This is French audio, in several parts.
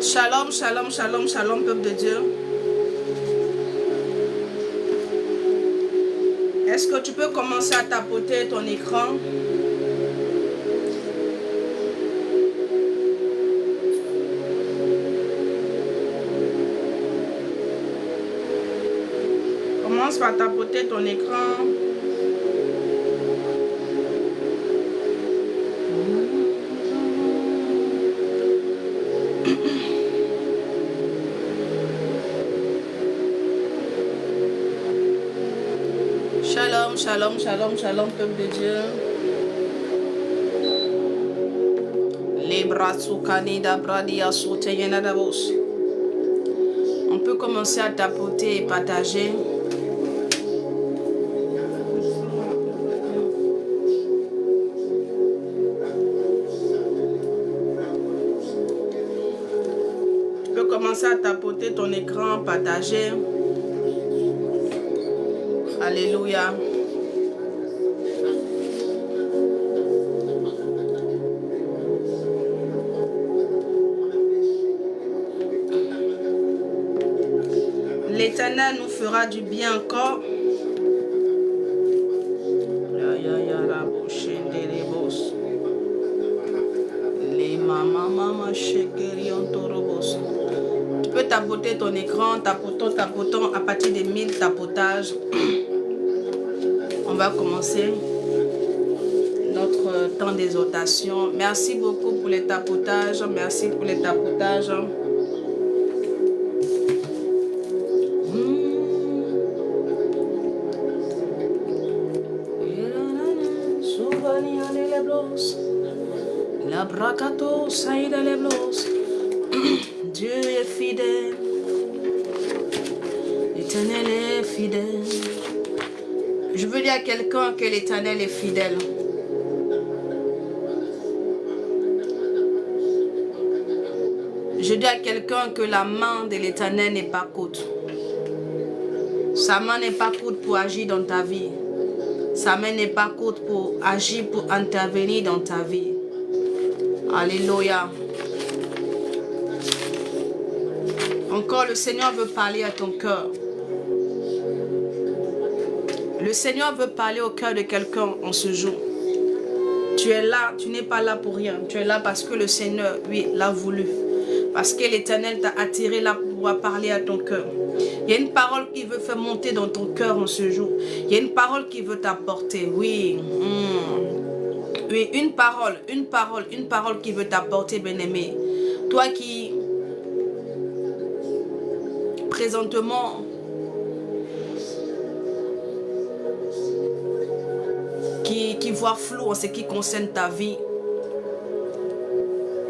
Shalom, shalom, shalom, shalom, peuple de Dieu. Est-ce que tu peux commencer à tapoter ton écran? Commence par tapoter ton écran. Shalom, shalom, shalom, shalom, peuple de Dieu. Les bras sous canida, bradia, sous davos. On peut commencer à tapoter et partager. Tu peux commencer à tapoter ton écran, partager. Alléluia. L'Éternel nous fera du bien encore. Tu peux tapoter ton écran, tapotant à partir de 1000 tapotages. On va commencer notre temps d'exhortation. Merci beaucoup pour les tapotages. Merci pour les tapotages. La bracato saïda les blos. Dieu est fidèle. L'Éternel est fidèle. Je veux dire à quelqu'un que l'Éternel est fidèle. Je dis à quelqu'un que la main de l'Éternel n'est pas courte. Sa main n'est pas courte pour agir dans ta vie. Sa main n'est pas courte pour agir, pour intervenir dans ta vie. Alléluia. Encore, le Seigneur veut parler à ton cœur. Le Seigneur veut parler au cœur de quelqu'un en ce jour. Tu es là, tu n'es pas là pour rien. Tu es là parce que le Seigneur, oui, l'a voulu. Parce que l'Éternel t'a attiré là pour pouvoir parler à ton cœur. Il y a une parole qui veut faire monter dans ton cœur en ce jour. Il y a une parole qui veut t'apporter. Oui. Oui, une parole qui veut t'apporter, bien-aimé. Toi qui, présentement, qui voit flou en ce qui concerne ta vie.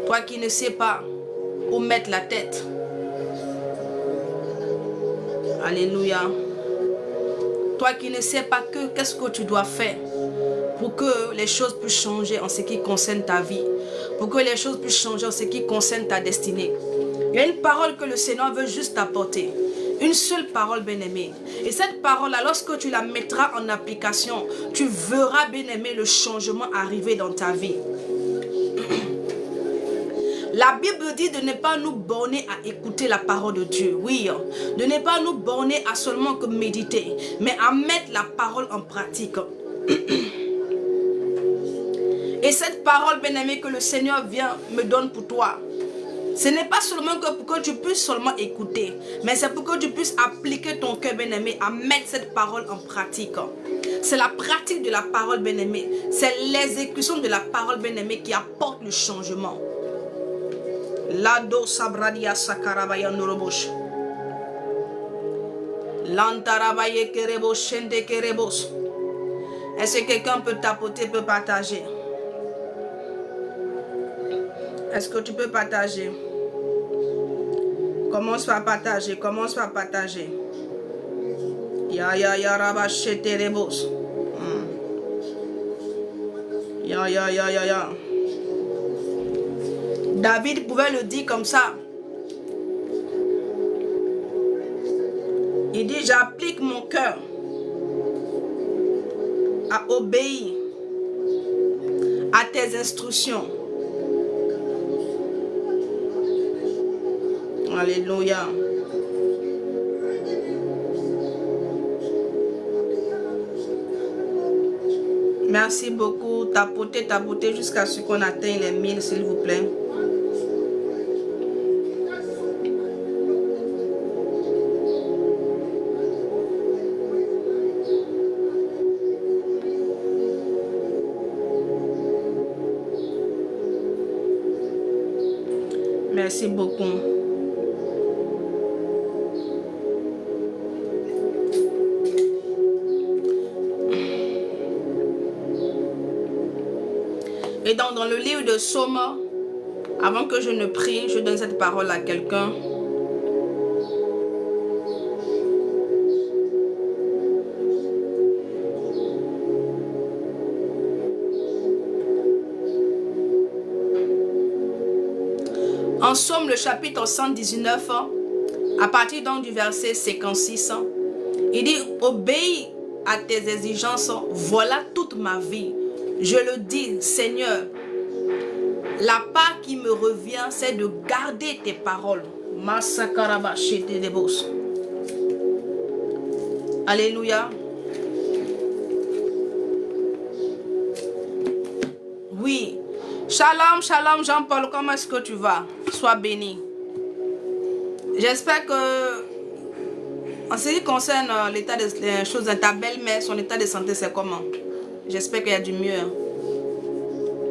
Toi qui ne sais pas où mettre la tête. Alléluia. Toi qui ne sais pas qu'est-ce que tu dois faire pour que les choses puissent changer en ce qui concerne ta vie. Pour que les choses puissent changer en ce qui concerne ta destinée. Il y a une parole que le Seigneur veut juste t'apporter. Une seule parole, bien-aimé. Et cette parole-là, lorsque tu la mettras en application, tu verras, bien-aimé, le changement arriver dans ta vie. La Bible dit de ne pas nous borner à écouter la parole de Dieu. Oui, de ne pas nous borner à seulement que méditer, mais à mettre la parole en pratique. Et cette parole, bien-aimé, que le Seigneur me donne pour toi, ce n'est pas seulement que pour que tu puisses seulement écouter, mais c'est pour que tu puisses appliquer ton cœur, bien-aimé, à mettre cette parole en pratique. C'est la pratique de la parole, bien-aimé. C'est l'exécution de la parole, bien-aimé, qui apporte le changement. Lado sabradia sakarabaya norobosh. Lantarabaye kerebo shende kerebos. Est-ce que quelqu'un peut tapoter, peut partager? Est-ce que tu peux partager? Commence par partager, commence par partager. Ya ya ya rabashete rebos. Ya ya ya ya ya. David pouvait le dire comme ça. Il dit, j'applique mon cœur obéis à tes instructions. Alléluia. Merci beaucoup. Tapotez jusqu'à ce qu'on atteigne les 1000, s'il vous plaît. Merci beaucoup. Et donc, dans le livre de Psaume, avant que je ne prie, je donne cette parole à quelqu'un. En Psaume, le chapitre 119, à partir donc du verset 56, il dit « Obéis à tes exigences, voilà toute ma vie. Je le dis, Seigneur, la part qui me revient, c'est de garder tes paroles. » Alléluia. Oui. Shalom, shalom Jean-Paul, comment est-ce que tu vas? Sois béni. J'espère que, en ce qui concerne l'état des choses, ta belle-mère, son état de santé, c'est comment? J'espère qu'il y a du mieux.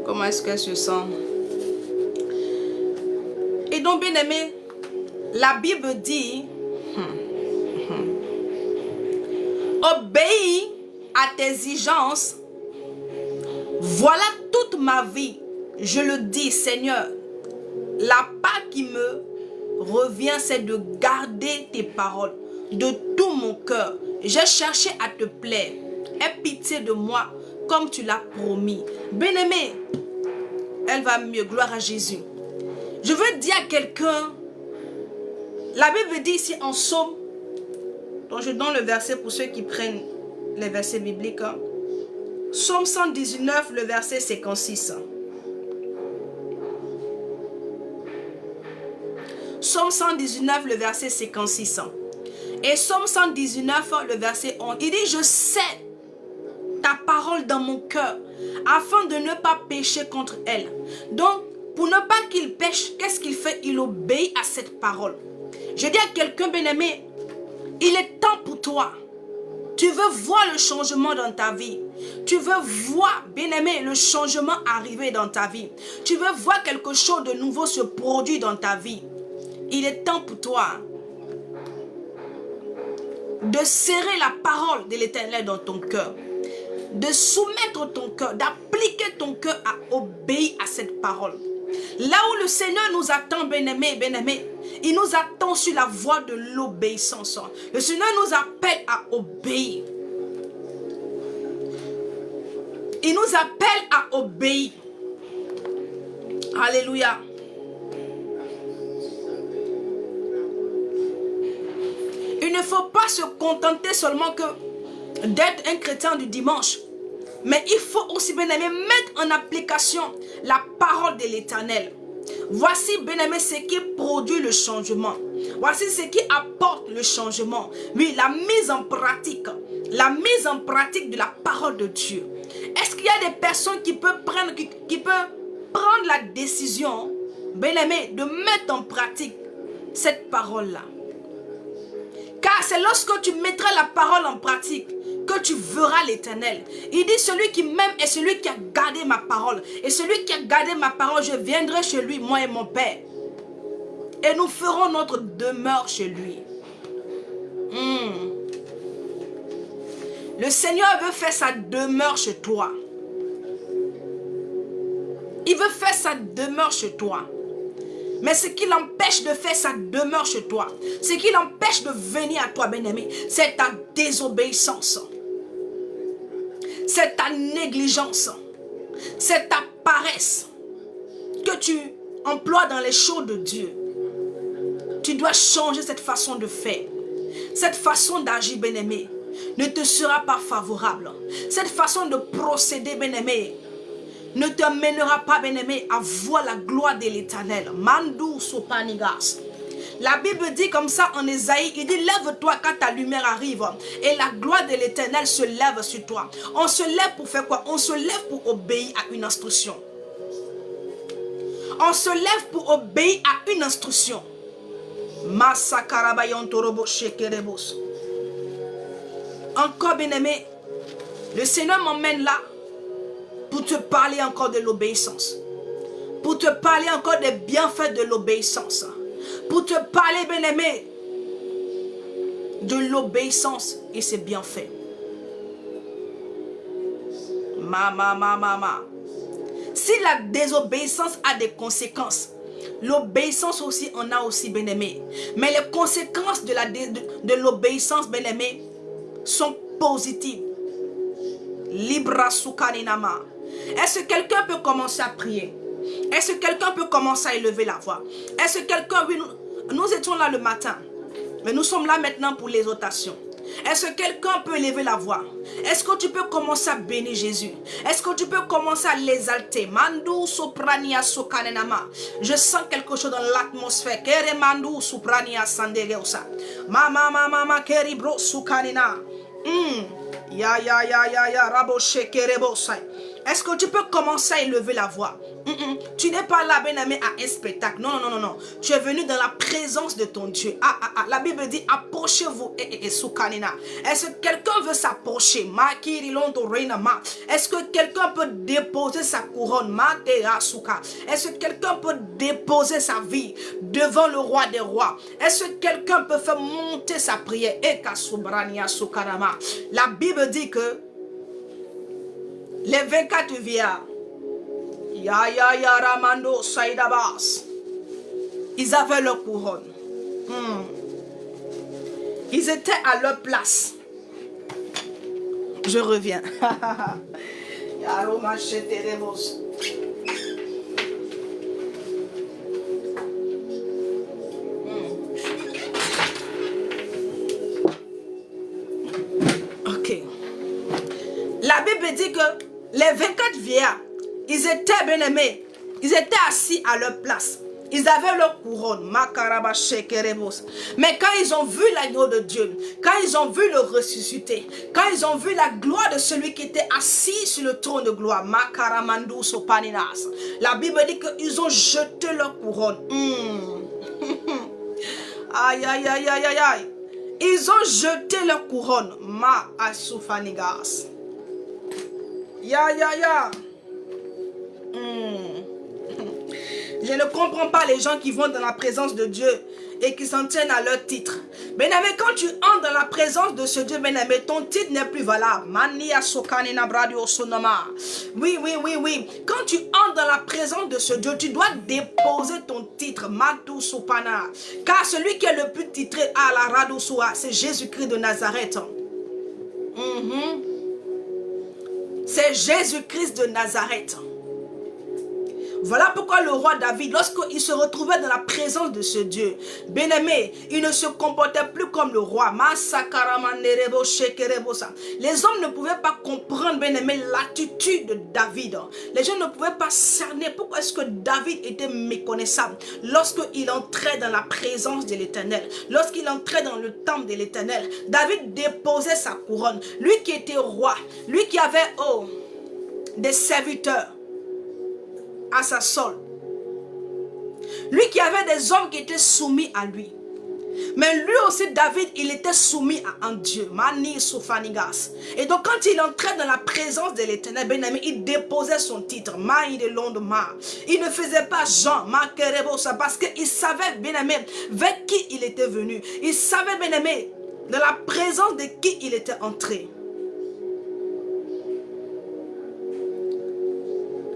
Comment est-ce qu'elle se sent? Et donc, bien aimé, la Bible dit, obéis à tes exigences. Voilà toute ma vie. Je le dis, Seigneur, la part qui me revient, c'est de garder tes paroles de tout mon cœur. J'ai cherché à te plaire. Aie pitié de moi comme tu l'as promis. Bien-aimé, elle va mieux. Gloire à Jésus. Je veux dire à quelqu'un, la Bible dit ici en Psaume, donc je donne le verset pour ceux qui prennent les versets bibliques. Psaume 119, le verset 56. Psaume 119, le verset 56. Et Psaume 119, le verset 11. Il dit, je sais ta parole dans mon cœur, afin de ne pas pécher contre elle. Donc, pour ne pas qu'il pêche, qu'est-ce qu'il fait? Il obéit à cette parole. Je dis à quelqu'un, bien-aimé, il est temps pour toi. Tu veux voir le changement dans ta vie. Tu veux voir, bien-aimé, le changement arriver dans ta vie. Tu veux voir quelque chose de nouveau se produire dans ta vie. Il est temps pour toi de serrer la parole de l'Éternel dans ton cœur. De soumettre ton cœur, d'appliquer ton cœur à obéir à cette parole. Là où le Seigneur nous attend, bien-aimé, bien-aimé, il nous attend sur la voie de l'obéissance. Le Seigneur nous appelle à obéir. Il nous appelle à obéir. Alléluia. Il ne faut pas se contenter seulement que d'être un chrétien du dimanche. Mais il faut aussi, bien-aimé, mettre en application la parole de l'Éternel. Voici, bien-aimé, ce qui produit le changement. Voici ce qui apporte le changement. Oui, la mise en pratique. La mise en pratique de la parole de Dieu. Est-ce qu'il y a des personnes qui peuvent prendre la décision, bien-aimé, de mettre en pratique cette parole-là? Car c'est lorsque tu mettras la parole en pratique que tu verras l'Éternel. Il dit, celui qui m'aime est celui qui a gardé ma parole. Et celui qui a gardé ma parole, je viendrai chez lui, moi et mon Père. Et nous ferons notre demeure chez lui. Le Seigneur veut faire sa demeure chez toi. Il veut faire sa demeure chez toi. Mais ce qui l'empêche de faire sa demeure chez toi, ce qui l'empêche de venir à toi, bien-aimé, c'est ta désobéissance. C'est ta négligence. C'est ta paresse que tu emploies dans les choses de Dieu. Tu dois changer cette façon de faire. Cette façon d'agir, bien-aimé. ne te sera pas favorable. Cette façon de procéder, bien-aimé, ne te mènera pas, bien-aimé, à voir la gloire de l'Éternel. Mandou sopanigas. La Bible dit comme ça en Ésaïe, il dit lève-toi quand ta lumière arrive et la gloire de l'Éternel se lève sur toi. On se lève pour faire quoi? On se lève pour obéir à une instruction. On se lève pour obéir à une instruction. Encore, bien-aimé, le Seigneur m'emmène là pour te parler encore de l'obéissance. Pour te parler encore des bienfaits de l'obéissance. Pour te parler, bien-aimé, de l'obéissance et ses bienfaits. Si la désobéissance a des conséquences, l'obéissance aussi en a aussi, bien-aimé. Mais les conséquences de l'obéissance, bien-aimé, sont positives. Libra sukaninama. Est-ce que quelqu'un peut commencer à prier? Est-ce que quelqu'un peut commencer à élever la voix? Est-ce que quelqu'un, oui, nous étions là le matin, mais nous sommes là maintenant pour l'exhortation. Est-ce que quelqu'un peut élever la voix? Est-ce que tu peux commencer à bénir Jésus? Est-ce que tu peux commencer à l'exalter? Mandu soprania sokanenama. Je sens quelque chose dans l'atmosphère. Kere mandu soprania sandereosa. Mama keribro sukanena. Ya rabo shekerebosa. Est-ce que tu peux commencer à élever la voix? Tu n'es pas là, bien-aimé, à un spectacle. Non. Tu es venu dans la présence de ton Dieu. La Bible dit, approchez-vous. Est-ce que quelqu'un veut s'approcher? Est-ce que quelqu'un peut déposer sa couronne? Est-ce que quelqu'un peut déposer sa vie devant le roi des rois? Est-ce que quelqu'un peut faire monter sa prière? La Bible dit que les 24 vieillards, Ramando Saïdabas, ils avaient leur couronne. Ils étaient à leur place. Je reviens. Ok. La Bible dit que les 24 vieillards, ils étaient bien-aimés. Ils étaient assis à leur place. Ils avaient leur couronne. Mais quand ils ont vu l'agneau de Dieu, quand ils ont vu le ressuscité, quand ils ont vu la gloire de celui qui était assis sur le trône de gloire, la Bible dit qu'ils ont jeté leur couronne. Aïe. Ils ont jeté leur couronne. Je ne comprends pas les gens qui vont dans la présence de Dieu et qui s'en tiennent à leur titre. Bien-aimé, quand tu entres dans la présence de ce Dieu, bien-aimé, ton titre n'est plus valable. Oui. Quand tu entres dans la présence de ce Dieu, tu dois déposer ton titre. Car celui qui est le plus titré à la Radosua, c'est Jésus-Christ de Nazareth. C'est Jésus-Christ de Nazareth. Voilà pourquoi le roi David, lorsqu'il se retrouvait dans la présence de ce Dieu, bien-aimé, il ne se comportait plus comme le roi. Les hommes ne pouvaient pas comprendre, bien-aimé, l'attitude de David. Les gens ne pouvaient pas cerner pourquoi est-ce que David était méconnaissable. Lorsqu'il entrait dans la présence de l'Éternel, lorsqu'il entrait dans le temple de l'Éternel, David déposait sa couronne. Lui qui était roi, lui qui avait des serviteurs à sa solde. Lui qui avait des hommes qui étaient soumis à lui. Mais lui aussi, David, il était soumis à un Dieu. Et donc quand il entrait dans la présence de l'Éternel, bien-aimé, il déposait son titre. Il ne faisait pas Jean, parce qu'il savait, bien-aimé, vers qui il était venu. Il savait, bien-aimé, dans la présence de qui il était entré.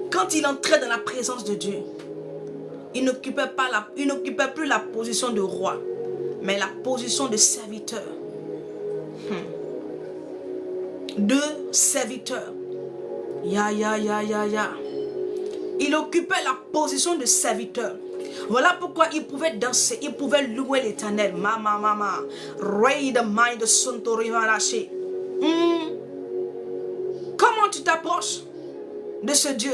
Quand il entrait dans la présence de Dieu, il n'occupait plus la position de roi, mais la position de serviteur. De serviteur. Il occupait la position de serviteur. Voilà pourquoi il pouvait danser, il pouvait louer l'Éternel. t'approches de ce Dieu,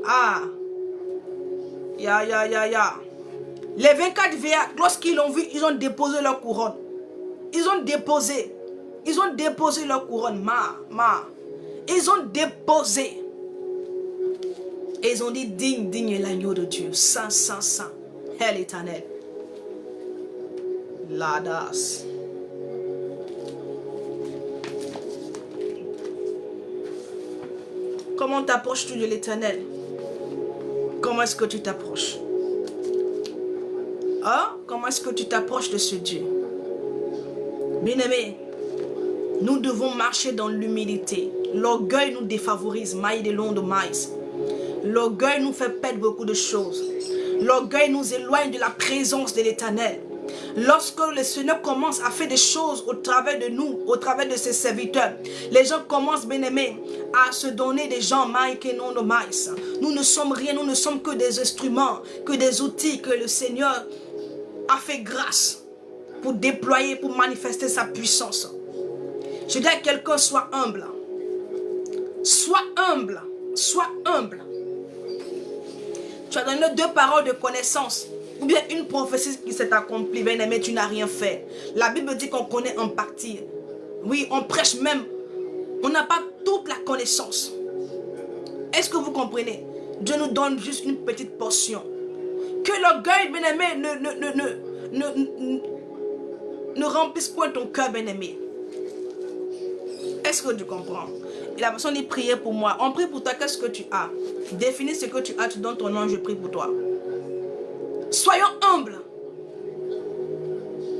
ah, les 24 vieillards, lorsqu'ils l'ont vu, ils ont déposé leur couronne. Ils ont déposé leur couronne. Ils ont déposé. Et ils ont dit, digne, digne est l'agneau de Dieu. Saint, saint, saint. Elle éternelle. Ladas. Comment t'approches-tu de l'Éternel? Comment est-ce que tu t'approches? Hein? Comment est-ce que tu t'approches de ce Dieu? Bien-aimé, nous devons marcher dans l'humilité. L'orgueil nous défavorise. Maïs de long de maïs. L'orgueil nous fait perdre beaucoup de choses. L'orgueil nous éloigne de la présence de l'Éternel. Lorsque le Seigneur commence à faire des choses au travers de nous, au travers de ses serviteurs, les gens commencent, bien-aimés, à se donner des gens maïs et non de maïs. Nous ne sommes rien, nous ne sommes que des instruments, que des outils que le Seigneur a fait grâce pour déployer, pour manifester sa puissance. Je dis à quelqu'un, sois humble. Sois humble. Sois humble. Tu as donné 2 paroles de connaissance. Ou bien une prophétie qui s'est accomplie, bien aimé, tu n'as rien fait. La Bible dit qu'on connaît en partie. Oui, on prêche même. On n'a pas toute la connaissance. Est-ce que vous comprenez? Dieu nous donne juste une petite portion. Que l'orgueil, bien aimé, ne remplisse point ton cœur, bien aimé. Est-ce que tu comprends? Et la personne dit, priez pour moi. On prie pour toi, qu'est-ce que tu as? Définis ce que tu as, tu donnes ton nom, je prie pour toi. Soyons humbles.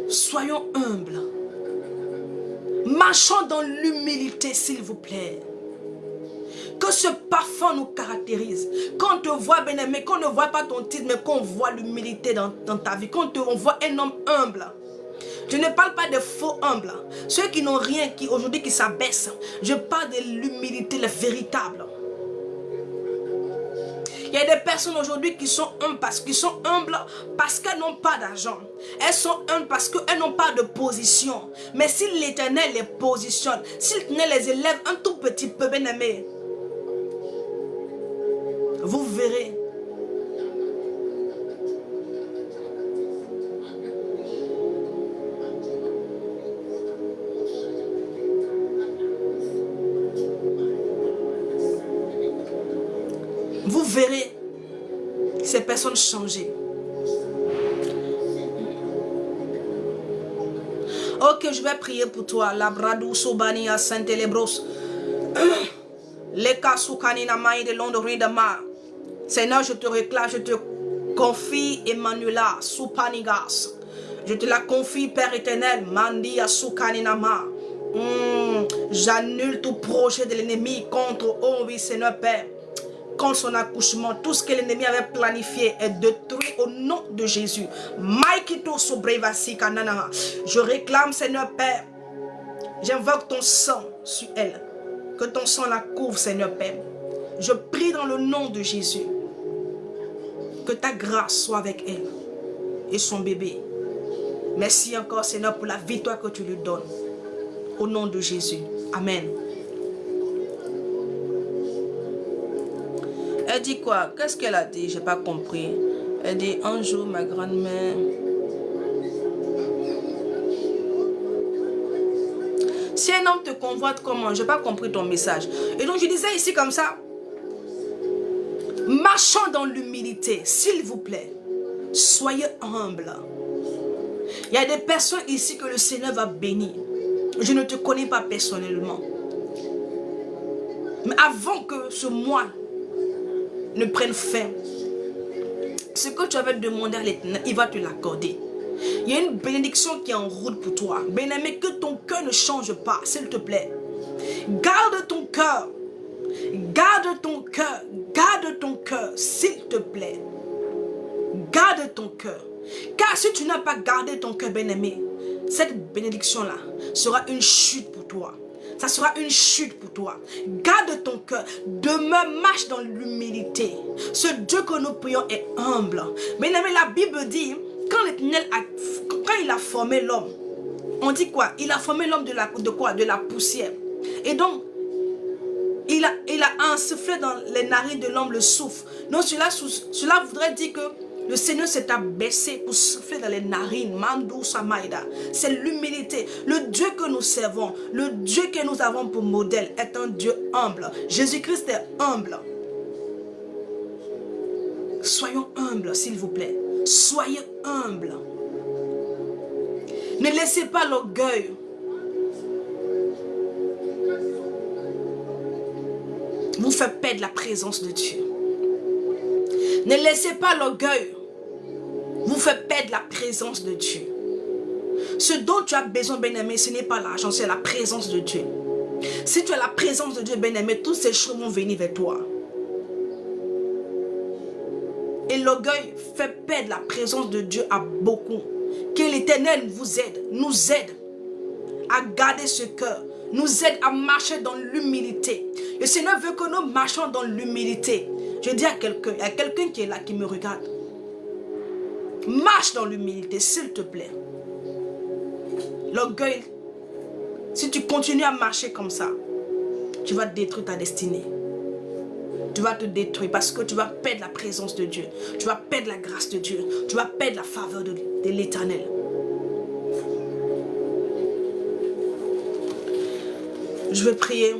Soyons humbles. Marchons dans l'humilité, s'il vous plaît. Que ce parfum nous caractérise. Quand on te voit, bien-aimé, qu'on ne voit pas ton titre, mais qu'on voit l'humilité dans ta vie. Quand on voit un homme humble. Je ne parle pas de faux humbles. Ceux qui n'ont rien, qui aujourd'hui qui s'abaissent. Je parle de l'humilité, le véritable. Il y a des personnes aujourd'hui qui sont humbles parce qu'elles n'ont pas d'argent. Elles sont humbles parce qu'elles n'ont pas de position. Mais si l'Éternel les positionne, si l'Éternel les élève un tout petit peu, bien aimé, vous verrez. Vous verrez ces personnes changer. Ok, je vais prier pour toi. Labradou Sobania Saint-Élébros. Leka Soukanina Maï de Londorindama. Seigneur, je te réclame, je te confie Emmanuela Soupanigas. Je te la confie, Père éternel. Mandia Soukaninama. J'annule tout projet de l'ennemi contre, oh oui, Seigneur Père. Contre son accouchement, tout ce que l'ennemi avait planifié est détruit au nom de Jésus. Je réclame, Seigneur Père, j'invoque ton sang sur elle. Que ton sang la couvre, Seigneur Père. Je prie dans le nom de Jésus. Que ta grâce soit avec elle et son bébé. Merci encore, Seigneur, pour la victoire que tu lui donnes. Au nom de Jésus. Amen. Elle dit quoi? Qu'est-ce qu'elle a dit? J'ai pas compris. Elle dit, un jour, ma grand-mère... Si un homme te convoite, comment? J'ai pas compris ton message. Et donc, je disais ici comme ça. Marchons dans l'humilité, s'il vous plaît. Soyez humbles. Il y a des personnes ici que le Seigneur va bénir. Je ne te connais pas personnellement. Mais avant que ce mois ne prenne fin, ce que tu avais demandé à l'Éternel, il va te l'accorder. Il y a une bénédiction qui est en route pour toi. Bien-aimé, que ton cœur ne change pas, s'il te plaît. Garde ton cœur. Garde ton cœur. Garde ton cœur, s'il te plaît. Garde ton cœur. Car si tu n'as pas gardé ton cœur, bien-aimé, cette bénédiction-là sera une chute pour toi. Ça sera une chute pour toi. Garde ton cœur. Demeure, marche dans l'humilité. Ce Dieu que nous prions est humble. Bien-aimé, la Bible dit, quand l'Éternel quand il a formé l'homme, on dit quoi? Il a formé l'homme de quoi? De la poussière. Et donc, Il a insufflé dans les narines de l'homme le souffle. Donc cela voudrait dire que le Seigneur s'est abaissé pour souffler dans les narines. Mandou Samaïda. C'est l'humilité. Le Dieu que nous servons, le Dieu que nous avons pour modèle est un Dieu humble. Jésus-Christ est humble. Soyons humbles, s'il vous plaît. Soyez humbles. Ne laissez pas l'orgueil vous faire perdre la présence de Dieu. Ne laissez pas l'orgueil vous faire perdre la présence de Dieu. Ce dont tu as besoin, bien-aimé, ce n'est pas l'argent, c'est la présence de Dieu. Si tu as la présence de Dieu, bien-aimé, toutes ces choses vont venir vers toi. Et l'orgueil fait perdre la présence de Dieu à beaucoup. Que l'Éternel vous aide, nous aide à garder ce cœur, nous aide à marcher dans l'humilité. Le Seigneur veut que nous marchions dans l'humilité. Je dis à quelqu'un, il y a quelqu'un qui est là, qui me regarde. Marche dans l'humilité, s'il te plaît. L'orgueil, si tu continues à marcher comme ça, tu vas détruire ta destinée. Tu vas te détruire parce que tu vas perdre la présence de Dieu. Tu vas perdre la grâce de Dieu. Tu vas perdre la faveur de l'Éternel. Je veux prier.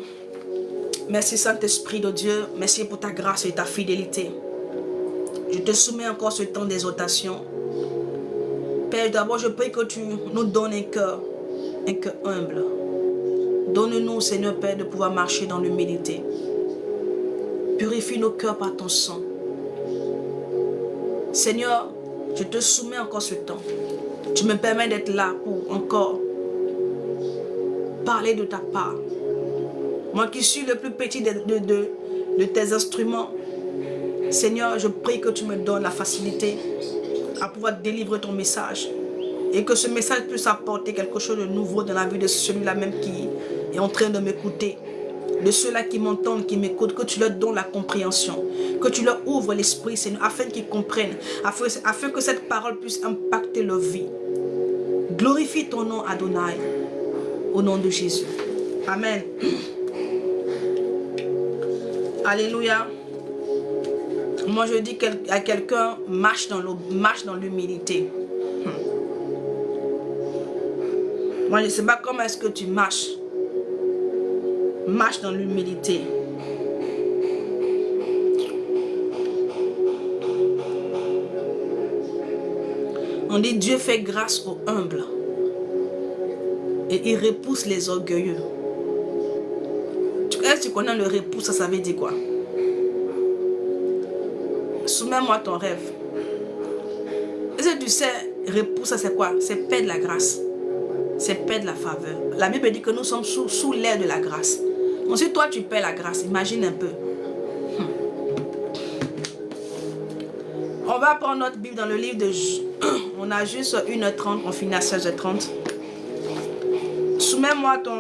Merci Saint-Esprit de Dieu. Merci pour ta grâce et ta fidélité. Je te soumets encore ce temps d'exhortation. Père, d'abord je prie que tu nous donnes un cœur humble. Donne-nous, Seigneur Père, de pouvoir marcher dans l'humilité. Purifie nos cœurs par ton sang. Seigneur, je te soumets encore ce temps. Tu me permets d'être là pour encore parler de ta part. Moi qui suis le plus petit de tes instruments, Seigneur, je prie que tu me donnes la facilité à pouvoir délivrer ton message. Et que ce message puisse apporter quelque chose de nouveau dans la vie de celui-là même qui est en train de m'écouter. De ceux-là qui m'entendent, qui m'écoutent, que tu leur donnes la compréhension. Que tu leur ouvres l'esprit, Seigneur, afin qu'ils comprennent. Afin que cette parole puisse impacter leur vie. Glorifie ton nom, Adonai. Au nom de Jésus. Amen. Alléluia. Moi je dis à quelqu'un, marche dans l'humilité. Moi je ne sais pas comment est-ce que tu marches. Marche dans l'humilité. On dit Dieu fait grâce aux humbles. Et il repousse les orgueilleux. Est-ce que tu connais le repousse, ça veut dire quoi? Soumets-moi ton rêve. Est-ce que tu sais, repousse, ça c'est quoi? C'est perdre la grâce. C'est perdre la faveur. La Bible dit que nous sommes sous l'air de la grâce. Donc si toi tu perds la grâce, imagine un peu. On va prendre notre Bible dans le livre de... On a juste 1h30, on finit à 16h30. Soumets-moi ton...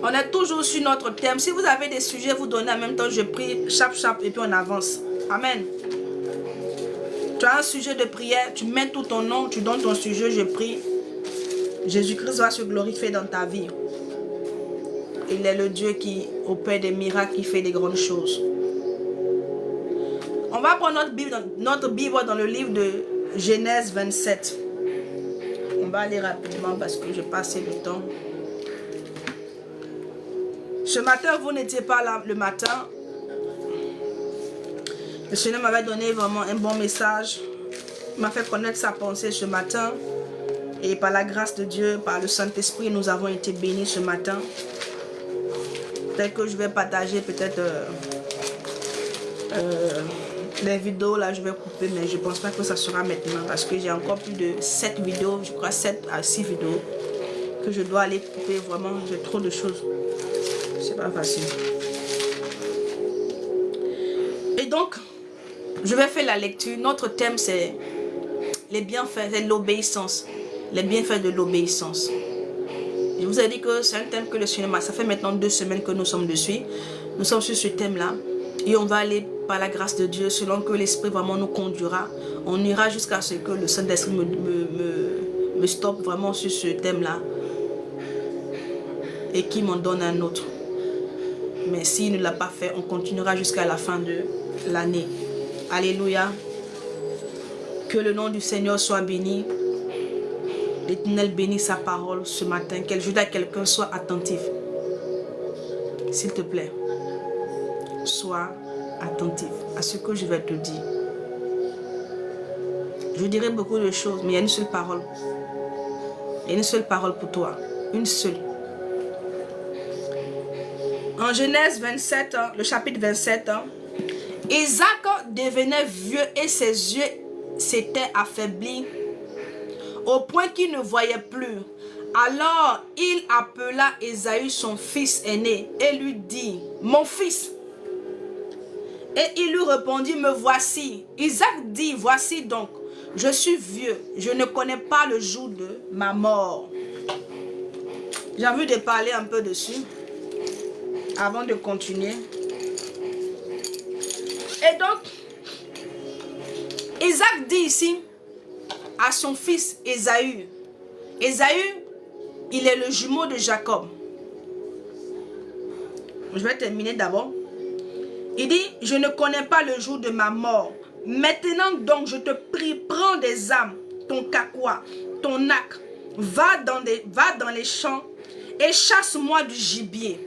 On est toujours sur notre thème. Si vous avez des sujets, vous donnez en même temps, je prie, chap, et puis on avance. Amen. Tu as un sujet de prière, tu mets tout ton nom, tu donnes ton sujet, je prie. Jésus-Christ va se glorifier dans ta vie. Il est le Dieu qui opère des miracles, qui fait des grandes choses. On va prendre notre Bible dans le livre de Genèse 27. On va aller rapidement parce que j'ai passé le temps. Ce matin, vous n'étiez pas là le matin. Le Seigneur m'avait donné vraiment un bon message. Il m'a fait connaître sa pensée ce matin. Et par la grâce de Dieu, par le Saint-Esprit, nous avons été bénis ce matin. Peut-être que je vais partager peut-être les vidéos. Là, je vais couper, mais je ne pense pas que ça sera maintenant. Parce que j'ai encore plus de 7 vidéos, je crois 7 à 6 vidéos que je dois aller couper. Vraiment, j'ai trop de choses. C'est pas facile. Et donc, je vais faire la lecture. Notre thème, c'est les bienfaits, c'est l'obéissance. Les bienfaits de l'obéissance. Je vous ai dit que c'est un thème que le Seigneur m'a... Ça fait maintenant 2 semaines que nous sommes dessus. Nous sommes sur ce thème-là. Et on va aller par la grâce de Dieu, selon que l'Esprit vraiment nous conduira. On ira jusqu'à ce que le Saint-Esprit me stoppe vraiment sur ce thème-là. Et qui m'en donne un autre. Mais s'il ne l'a pas fait, on continuera jusqu'à la fin de l'année. Alléluia. Que le nom du Seigneur soit béni. L'Éternel bénit sa parole ce matin. Qu'elle ajoute à quelqu'un, soit attentif. S'il te plaît, sois attentif à ce que je vais te dire. Je dirai beaucoup de choses, mais il y a une seule parole. Il y a une seule parole pour toi. Une seule. En Genèse 27, le chapitre 27, Isaac devenait vieux et ses yeux s'étaient affaiblis au point qu'il ne voyait plus. Alors il appela Ésaü son fils aîné et lui dit, mon fils. Et il lui répondit, me voici. Isaac dit, voici donc, je suis vieux, je ne connais pas le jour de ma mort. J'ai envie de parler un peu dessus avant de continuer. Et donc, Isaac dit ici à son fils Ésaü. Ésaü, il est le jumeau de Jacob. Je vais terminer d'abord. Il dit, je ne connais pas le jour de ma mort. Maintenant donc, je te prie, prends des âmes, ton kakwa, ton arc, va dans les champs et chasse-moi du gibier.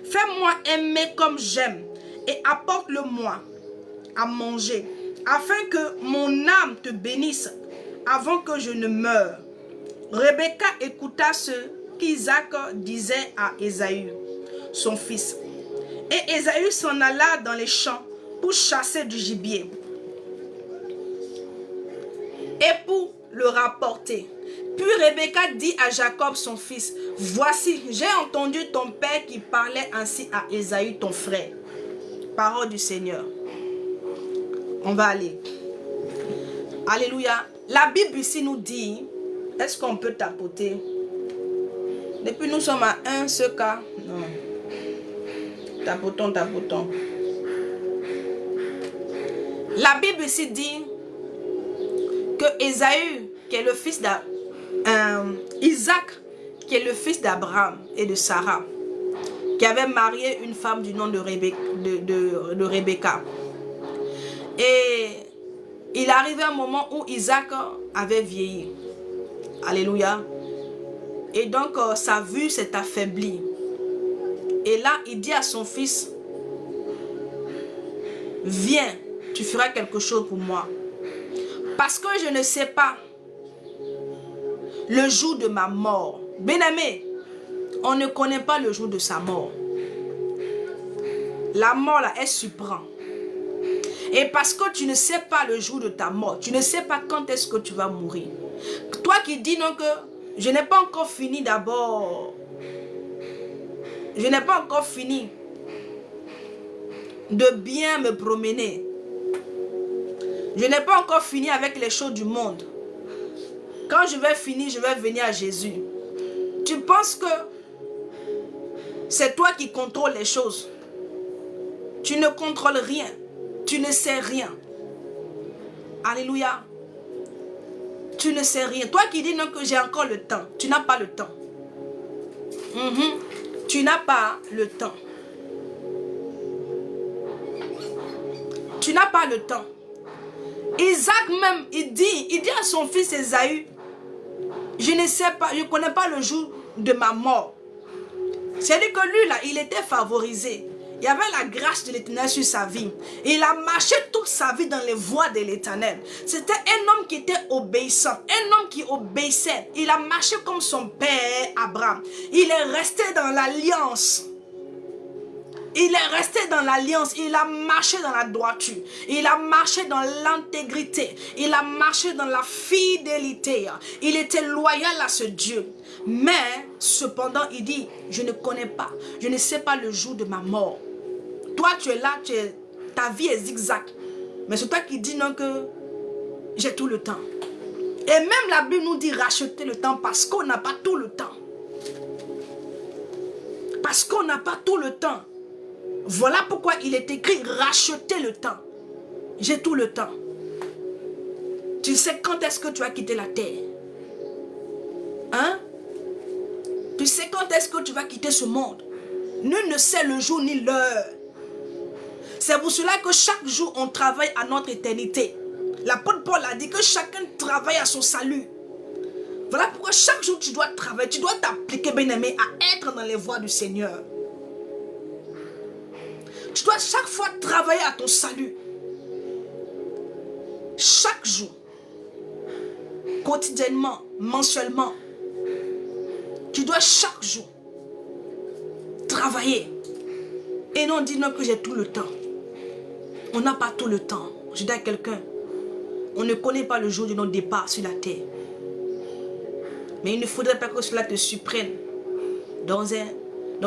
Fais-moi aimer comme j'aime et apporte-le-moi à manger, afin que mon âme te bénisse avant que je ne meure. Rebecca écouta ce qu'Isaac disait à Ésaü, son fils. Et Ésaü s'en alla dans les champs pour chasser du gibier et pour le rapporter. Puis Rebecca dit à Jacob son fils, voici, j'ai entendu ton père qui parlait ainsi à Ésaü ton frère. Parole du Seigneur. On va aller. Alléluia. La Bible ici nous dit, est-ce qu'on peut tapoter? Depuis nous sommes à 1 ce cas. Non. Tapotons, tapotons. La Bible ici dit que Ésaü, qui est le fils Isaac, qui est le fils d'Abraham et de Sarah, qui avait marié une femme du nom de Rebecca. Et il arrivait un moment où Isaac avait vieilli. Alléluia. Et donc sa vue s'est affaiblie. Et là, il dit à son fils, viens, tu feras quelque chose pour moi. Parce que je ne sais pas le jour de ma mort. Bien-aimé, on ne connaît pas le jour de sa mort. La mort là, elle surprend. Et parce que tu ne sais pas le jour de ta mort, tu ne sais pas quand est-ce que tu vas mourir. Toi qui dis non que je n'ai pas encore fini d'abord. Je n'ai pas encore fini de bien me promener. Je n'ai pas encore fini avec les choses du monde. Quand je vais finir, je vais venir à Jésus. Tu penses que c'est toi qui contrôles les choses. Tu ne contrôles rien. Tu ne sais rien. Alléluia. Tu ne sais rien. Toi qui dis non que j'ai encore le temps. Tu n'as pas le temps. Tu n'as pas le temps. Tu n'as pas le temps. Isaac même, il dit à son fils Ésaü, je ne sais pas, je ne connais pas le jour de ma mort. C'est-à-dire que lui là, il était favorisé. Il y avait la grâce de l'Éternel sur sa vie. Et il a marché toute sa vie dans les voies de l'Éternel. C'était un homme qui était obéissant. Un homme qui obéissait. Il a marché comme son père Abraham. Il est resté dans l'alliance. Il est resté dans l'alliance. Il a marché dans la droiture. Il a marché dans l'intégrité. Il a marché dans la fidélité. Il était loyal à ce Dieu. Mais, cependant, il dit, je ne connais pas. Je ne sais pas le jour de ma mort. Toi, tu es là, ta vie est zigzag. Mais c'est toi qui dis non que j'ai tout le temps. Et même la Bible nous dit racheter le temps parce qu'on n'a pas tout le temps. Parce qu'on n'a pas tout le temps. Voilà pourquoi il est écrit racheter le temps. J'ai tout le temps. Tu sais quand est-ce que tu vas quitter la terre? Hein? Tu sais quand est-ce que tu vas quitter ce monde? Nul ne sait le jour ni l'heure. C'est pour cela que chaque jour, on travaille à notre éternité. L'apôtre Paul a dit que chacun travaille à son salut. Voilà pourquoi chaque jour, tu dois travailler, tu dois t'appliquer, bien-aimé, à être dans les voies du Seigneur. Tu dois chaque fois travailler à ton salut. Chaque jour. Quotidiennement, mensuellement. Tu dois chaque jour travailler. Et non dire non que j'ai tout le temps. On n'a pas tout le temps. Je dis à quelqu'un, on ne connaît pas le jour de notre départ sur la terre. Mais il ne faudrait pas que cela te surprenne dans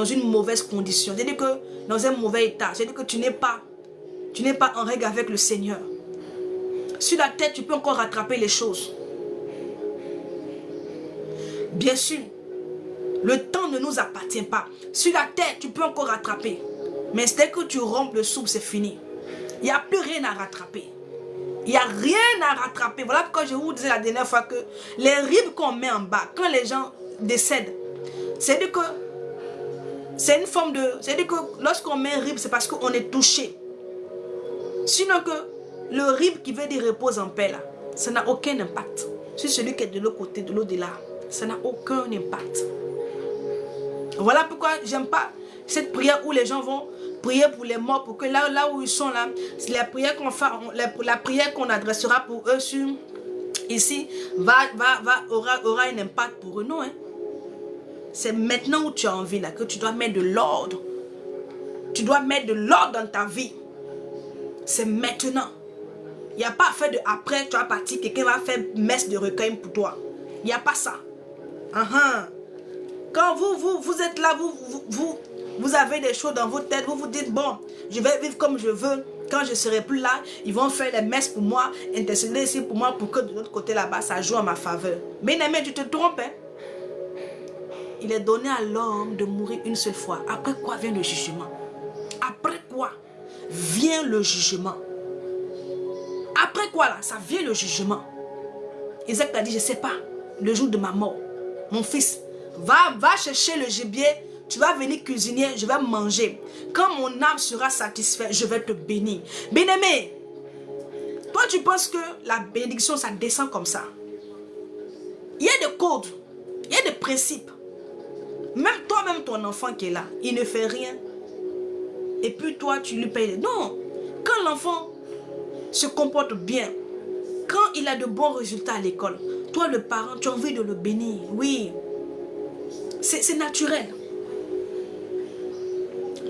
une mauvaise condition. C'est-à-dire que dans un mauvais état. C'est-à-dire que tu n'es pas en règle avec le Seigneur. Sur la terre, tu peux encore rattraper les choses. Bien sûr, le temps ne nous appartient pas. Sur la terre, tu peux encore rattraper. Mais dès que tu rompes le souffle, c'est fini. Il n'y a plus rien à rattraper. Il n'y a rien à rattraper. Voilà pourquoi je vous disais la dernière fois que les rides qu'on met en bas, quand les gens décèdent, c'est-à-dire que c'est une forme de... C'est-à-dire que lorsqu'on met un rib, c'est parce qu'on est touché. Sinon que le rib qui veut dire repose en paix là, ça n'a aucun impact. Sur celui qui est de l'autre côté, de l'au-delà, ça n'a aucun impact. Voilà pourquoi j'aime pas cette prière où les gens vont prier pour les morts, pour que là où ils sont là, la prière qu'on fait, la prière qu'on adressera pour eux ici aura un impact pour eux. Non, hein? C'est maintenant où tu as envie là que tu dois mettre de l'ordre. Tu dois mettre de l'ordre dans ta vie. C'est maintenant. Il n'y a pas à faire de après, tu vas partir, quelqu'un va faire messe de recueil pour toi. Il n'y a pas ça. Quand vous êtes là, vous avez des choses dans votre tête, vous vous dites, bon, je vais vivre comme je veux. Quand je ne serai plus là, ils vont faire les messes pour moi, intercéder ici pour moi, pour que de l'autre côté là-bas, ça joue en ma faveur. Mais tu te trompes, hein? Il est donné à l'homme de mourir une seule fois. Après quoi vient le jugement? Après quoi vient le jugement? Après quoi là? Ça vient le jugement. Isaac t'a dit, je ne sais pas, le jour de ma mort, mon fils, va chercher le gibier, tu vas venir cuisiner, je vais manger. Quand mon âme sera satisfaite, je vais te bénir. Bien-aimé, toi tu penses que la bénédiction, ça descend comme ça? Il y a des codes, il y a des principes. Même toi-même, ton enfant qui est là, il ne fait rien. Et puis toi, tu lui payes. Non, quand l'enfant se comporte bien, quand il a de bons résultats à l'école, toi le parent, tu as envie de le bénir. Oui, c'est naturel.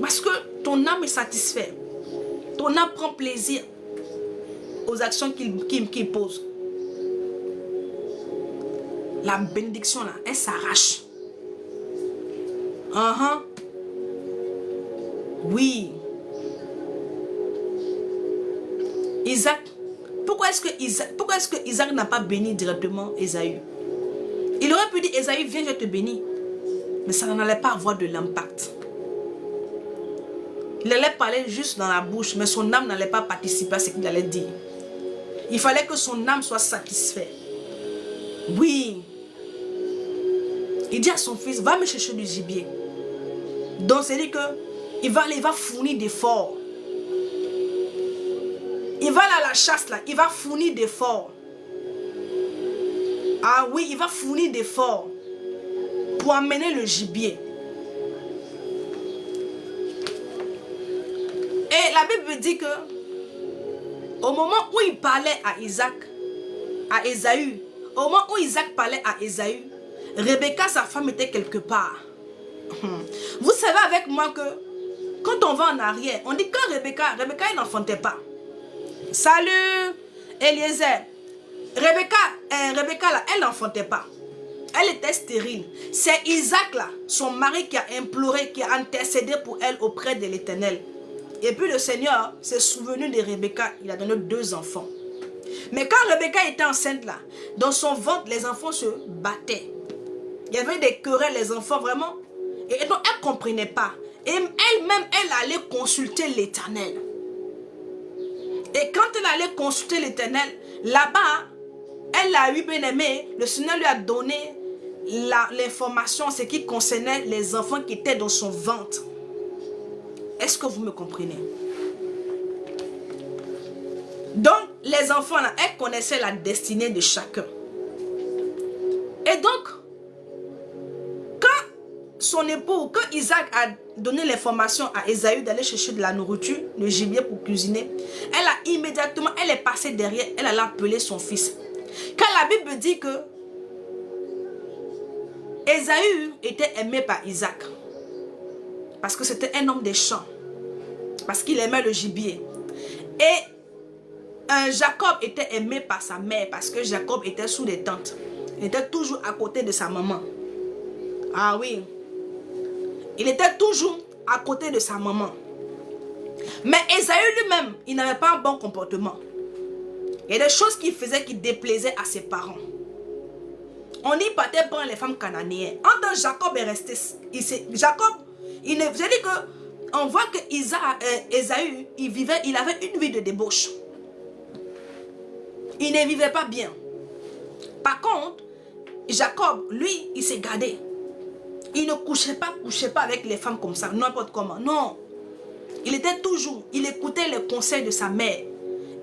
Parce que ton âme est satisfaite. Ton âme prend plaisir aux actions qu'il pose. La bénédiction là, elle s'arrache. Oui. Isaac, pourquoi est-ce que Isaac n'a pas béni directement Ésaü? Il aurait pu dire, Ésaü, viens, je te bénis. Mais ça n'allait pas avoir de l'impact. Il allait parler juste dans la bouche, mais son âme n'allait pas participer à ce qu'il allait dire. Il fallait que son âme soit satisfaite. Oui. Il dit à son fils, va me chercher du gibier. Donc c'est dit que il va fournir d'efforts. Il va aller à la chasse là, il va fournir d'efforts. Ah oui, il va fournir d'efforts pour amener le gibier. Et la Bible dit que au moment où il parlait à Ésaü, au moment où Isaac parlait à Ésaü, Rebecca, sa femme, était quelque part. Vous savez avec moi que quand on va en arrière, on dit que Rebecca, elle n'enfantait pas. Salut Eliezer. Rebecca là, elle n'enfantait pas. Elle était stérile. C'est Isaac là, son mari, qui a imploré, qui a intercédé pour elle auprès de l'Éternel. Et puis le Seigneur s'est souvenu de Rebecca. Il a donné 2 enfants. Mais quand Rebecca était enceinte là, dans son ventre, les enfants se battaient. Il y avait des querelles, les enfants vraiment. Et donc elle ne comprenait pas. Et elle-même, elle allait consulter l'Éternel. Et quand elle allait consulter l'Éternel, là-bas, elle a eu bien aimé. Le Seigneur lui a donné l'information, ce qui concernait les enfants qui étaient dans son ventre. Est-ce que vous me comprenez? Donc, les enfants, là, elles connaissaient la destinée de chacun. Et donc, quand son époux, quand Isaac a donné l'information à Ésaü d'aller chercher de la nourriture, le gibier pour cuisiner, elle a immédiatement, elle est passée derrière, elle a appelé son fils. Quand la Bible dit que Ésaü était aimé par Isaac, parce que c'était un homme des champs, parce qu'il aimait le gibier. Et Jacob était aimé par sa mère, parce que Jacob était sous les tentes. Il était toujours à côté de sa maman. Ah oui. Il était toujours à côté de sa maman. Mais Ésaü lui-même, il n'avait pas un bon comportement. Il y a des choses qu'il faisait qui déplaisaient à ses parents. On y partait prendre les femmes cananéennes. En tant que Jacob est resté, Jacob, j'ai dit que on voit que Ésaü, il avait une vie de débauche. Il ne vivait pas bien. Par contre, Jacob, lui, il s'est gardé. Il ne couchait pas avec les femmes comme ça, n'importe comment. Non. Il était toujours, il écoutait les conseils de sa mère.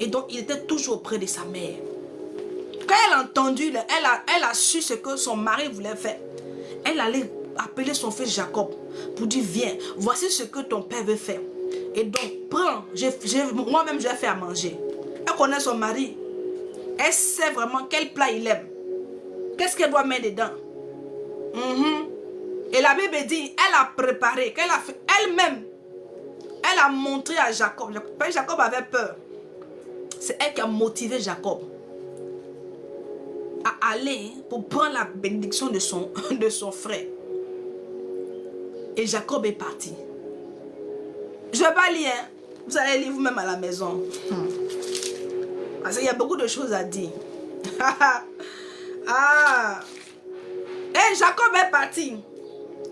Et donc, il était toujours auprès de sa mère. Quand elle a entendu, elle a su ce que son mari voulait faire. Elle allait appeler son fils Jacob pour dire, viens, voici ce que ton père veut faire. Et donc, prends, moi-même je vais faire à manger. Elle connaît son mari. Elle sait vraiment quel plat il aime. Qu'est-ce qu'elle doit mettre dedans? Et la Bible dit, elle a préparé, qu'elle a fait elle-même. Elle a montré à Jacob. Jacob avait peur. C'est elle qui a motivé Jacob à aller pour prendre la bénédiction de son frère. Et Jacob est parti. Je ne vais pas lire. Vous allez lire vous-même à la maison. Parce qu'il y a beaucoup de choses à dire. Ah. Et Jacob est parti.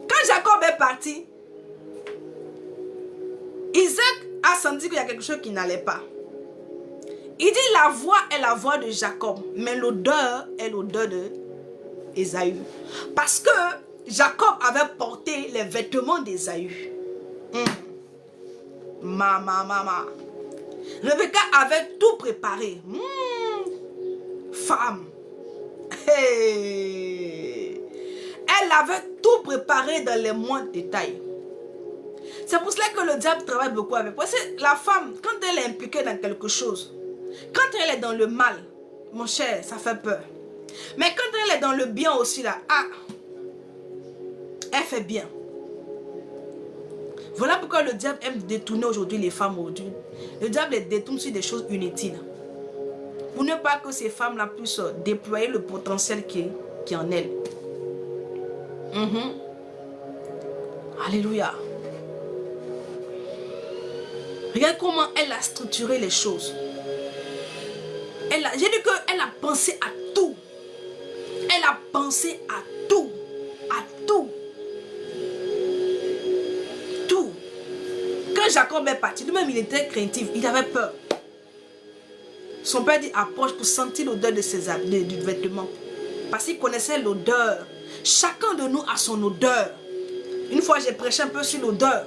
Quand Jacob est parti, Isaac a senti qu'il y a quelque chose qui n'allait pas. Il dit la voix est la voix de Jacob, mais l'odeur est l'odeur de Ésaü. Parce que Jacob avait porté les vêtements d'Ésaü. Mama. Rebecca avait tout préparé. Femme. Hey. Elle avait tout préparé dans les moindres détails. C'est pour cela que le diable travaille beaucoup avec. Parce que la femme, quand elle est impliquée dans quelque chose, quand elle est dans le mal, mon cher, ça fait peur. Mais quand elle est dans le bien aussi, là, elle fait bien. Voilà pourquoi le diable aime détourner aujourd'hui les femmes aujourd'hui. Le diable les détourne sur des choses inutiles. Pour ne pas que ces femmes-là puissent déployer le potentiel qui est en elles. Alléluia. Regarde comment elle a structuré les choses. J'ai dit qu'elle a pensé à tout. Elle a pensé à tout. À tout. Tout. Quand Jacob est parti, lui-même il était craintif. Il avait peur. Son père dit approche pour sentir l'odeur de ses du vêtement. Parce qu'il connaissait l'odeur. Chacun de nous a son odeur. Une fois j'ai prêché un peu sur l'odeur.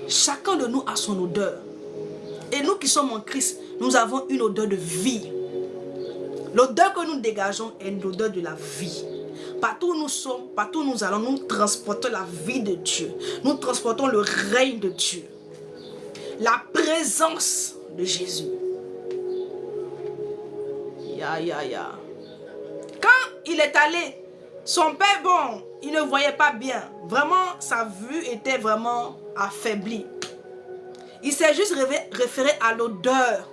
Chacun de nous a son odeur. Et nous qui sommes en Christ, nous avons une odeur de vie. L'odeur que nous dégageons est l'odeur de la vie. Partout où nous sommes, partout où nous allons, nous transportons la vie de Dieu. Nous transportons le règne de Dieu. La présence de Jésus. Quand il est allé, son père, bon, il ne voyait pas bien. Vraiment, sa vue était vraiment affaiblie. Il s'est juste référé à l'odeur.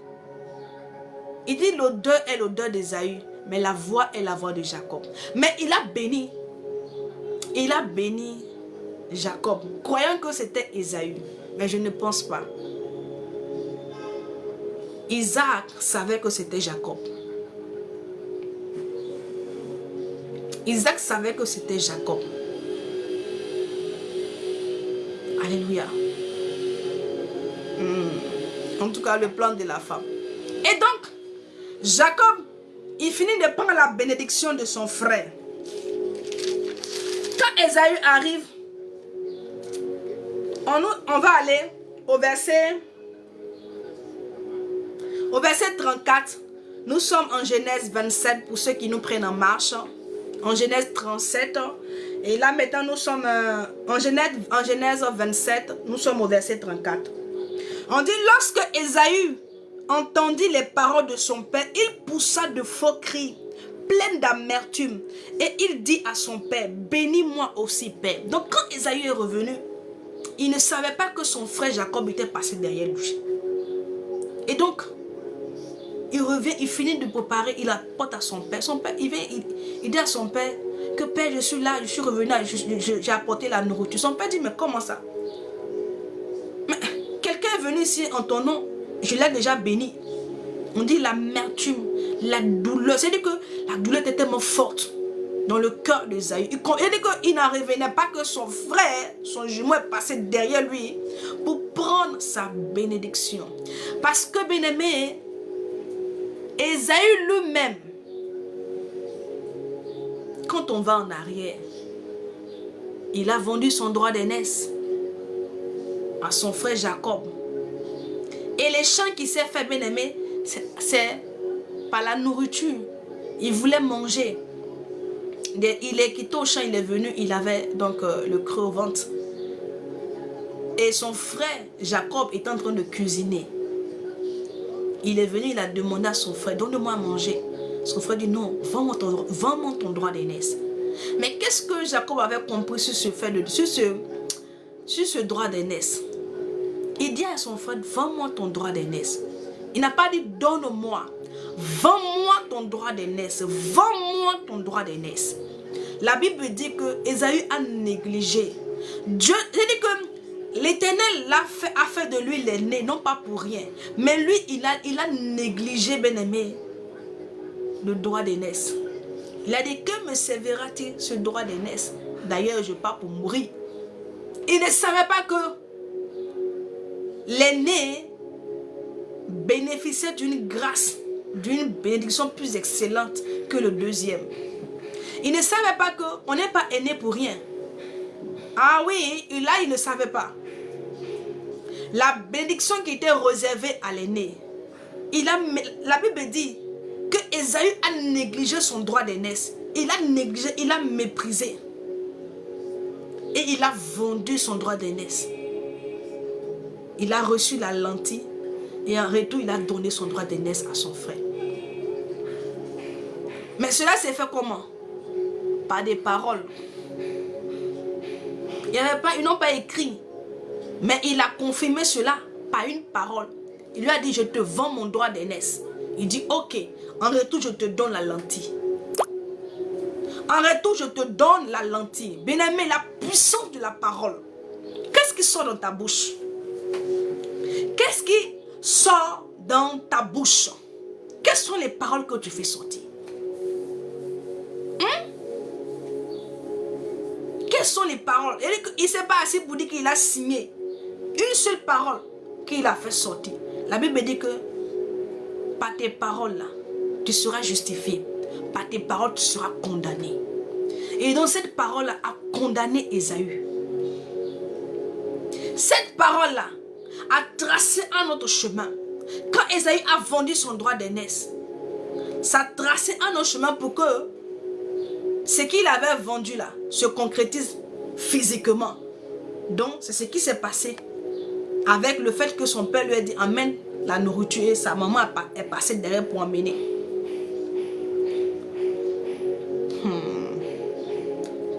Il dit l'odeur est l'odeur d'Ésaü, mais la voix est la voix de Jacob. Mais il a béni. Il a béni Jacob, croyant que c'était Ésaü. Mais je ne pense pas. Isaac savait que c'était Jacob. Isaac savait que c'était Jacob. Alléluia. En tout cas, le plan de la femme. Et donc, Jacob, il finit de prendre la bénédiction de son frère. Quand Ésaü arrive, on va aller au verset 34, nous sommes en Genèse 27 pour ceux qui nous prennent en marche. En Genèse 37. Et là maintenant nous sommes en Genèse 27, nous sommes au verset 34. On dit lorsque Ésaü entendit les paroles de son père, il poussa de forts cris, plein d'amertume. Et il dit à son père, bénis-moi aussi père. Donc quand Ésaü est revenu, il ne savait pas que son frère Jacob était passé derrière lui. Et donc, il revient, il finit de préparer, il apporte à son père. Son père, il vient, il dit à son père que père, je suis là, je suis revenu, j'ai apporté la nourriture. Son père dit, mais comment ça? Mais quelqu'un est venu ici en ton nom, je l'ai déjà béni. On dit l'amertume, la douleur. C'est-à-dire que la douleur était tellement forte dans le cœur d'Ésaü. Il dit qu'il n'en revenait pas que son frère, son jumeau est passé derrière lui pour prendre sa bénédiction. Parce que, bien-aimé, Ésaü lui-même, quand on va en arrière, il a vendu son droit d'aînesse à son frère Jacob. Et les champs qui s'est fait, bien-aimé, c'est par la nourriture. Il voulait manger. Il est quitté au champ, il est venu, il avait donc le creux au ventre. Et son frère Jacob est en train de cuisiner. Il est venu, il a demandé à son frère, donne-moi à manger. Son frère dit non, vends-moi ton droit d'aînesse. Mais qu'est-ce que Jacob avait compris sur ce droit d'aînesse? Il dit à son frère, vends-moi ton droit d'aînesse. Il n'a pas dit donne-moi, vends-moi ton droit d'aînesse, vends-moi ton droit d'aînesse. La Bible dit que Ésaü a négligé. Dieu, il dit que l'Éternel a fait de lui l'aîné, non pas pour rien. Mais lui, il a négligé, bien-aimé, le droit d'aînesse. Il a dit, que me servira-t-il ce droit d'aînesse? D'ailleurs, je pars pour mourir. Il ne savait pas que l'aîné bénéficiait d'une grâce, d'une bénédiction plus excellente que le deuxième. Il ne savait pas qu'on n'est pas aîné pour rien. Ah oui, là il ne savait pas. La bénédiction qui était réservée à l'aîné, la Bible dit que Ésaü a négligé son droit d'aînesse. Il a négligé, il a méprisé. Et il a vendu son droit d'aînesse. Il a reçu la lentille et en retour, il a donné son droit d'aînesse à son frère. Mais cela s'est fait comment? Par des paroles. Ils n'ont pas écrit. Mais il a confirmé cela par une parole. Il lui a dit, je te vends mon droit d'aînesse. Il dit, ok, en retour, je te donne la lentille. En retour, je te donne la lentille. Bien-aimé, la puissance de la parole. Qu'est-ce qui sort dans ta bouche? Qu'est-ce qui sort dans ta bouche? Quelles sont les paroles que tu fais sortir? Quelles sont les paroles? Il ne s'est pas assis pour dire qu'il a signé. Une seule parole qu'il a fait sortir. La Bible dit que par tes paroles là, tu seras justifié. Par tes paroles, tu seras condamné. Et donc cette parole là a condamné Ésaü. Cette parole là a tracé un autre chemin. Quand Ésaü a vendu son droit d'aînesse, ça a tracé un autre chemin pour que ce qu'il avait vendu là se concrétise physiquement. Donc c'est ce qui s'est passé avec le fait que son père lui a dit amène la nourriture et sa maman est passée derrière pour emmener.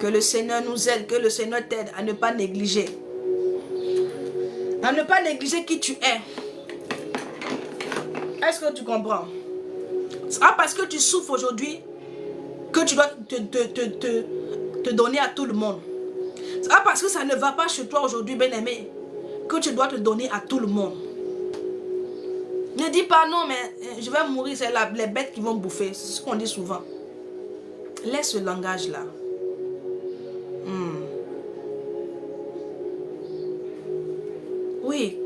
Que le Seigneur nous aide, que le Seigneur t'aide à ne pas négliger. À ne pas négliger qui tu es. Est-ce que tu comprends? C'est pas parce que tu souffres aujourd'hui que tu dois te donner à tout le monde. C'est pas parce que ça ne va pas chez toi aujourd'hui, bien-aimé, que tu dois te donner à tout le monde. Ne dis pas non, mais je vais mourir, c'est les bêtes qui vont bouffer. C'est ce qu'on dit souvent. Laisse ce langage-là. Oui.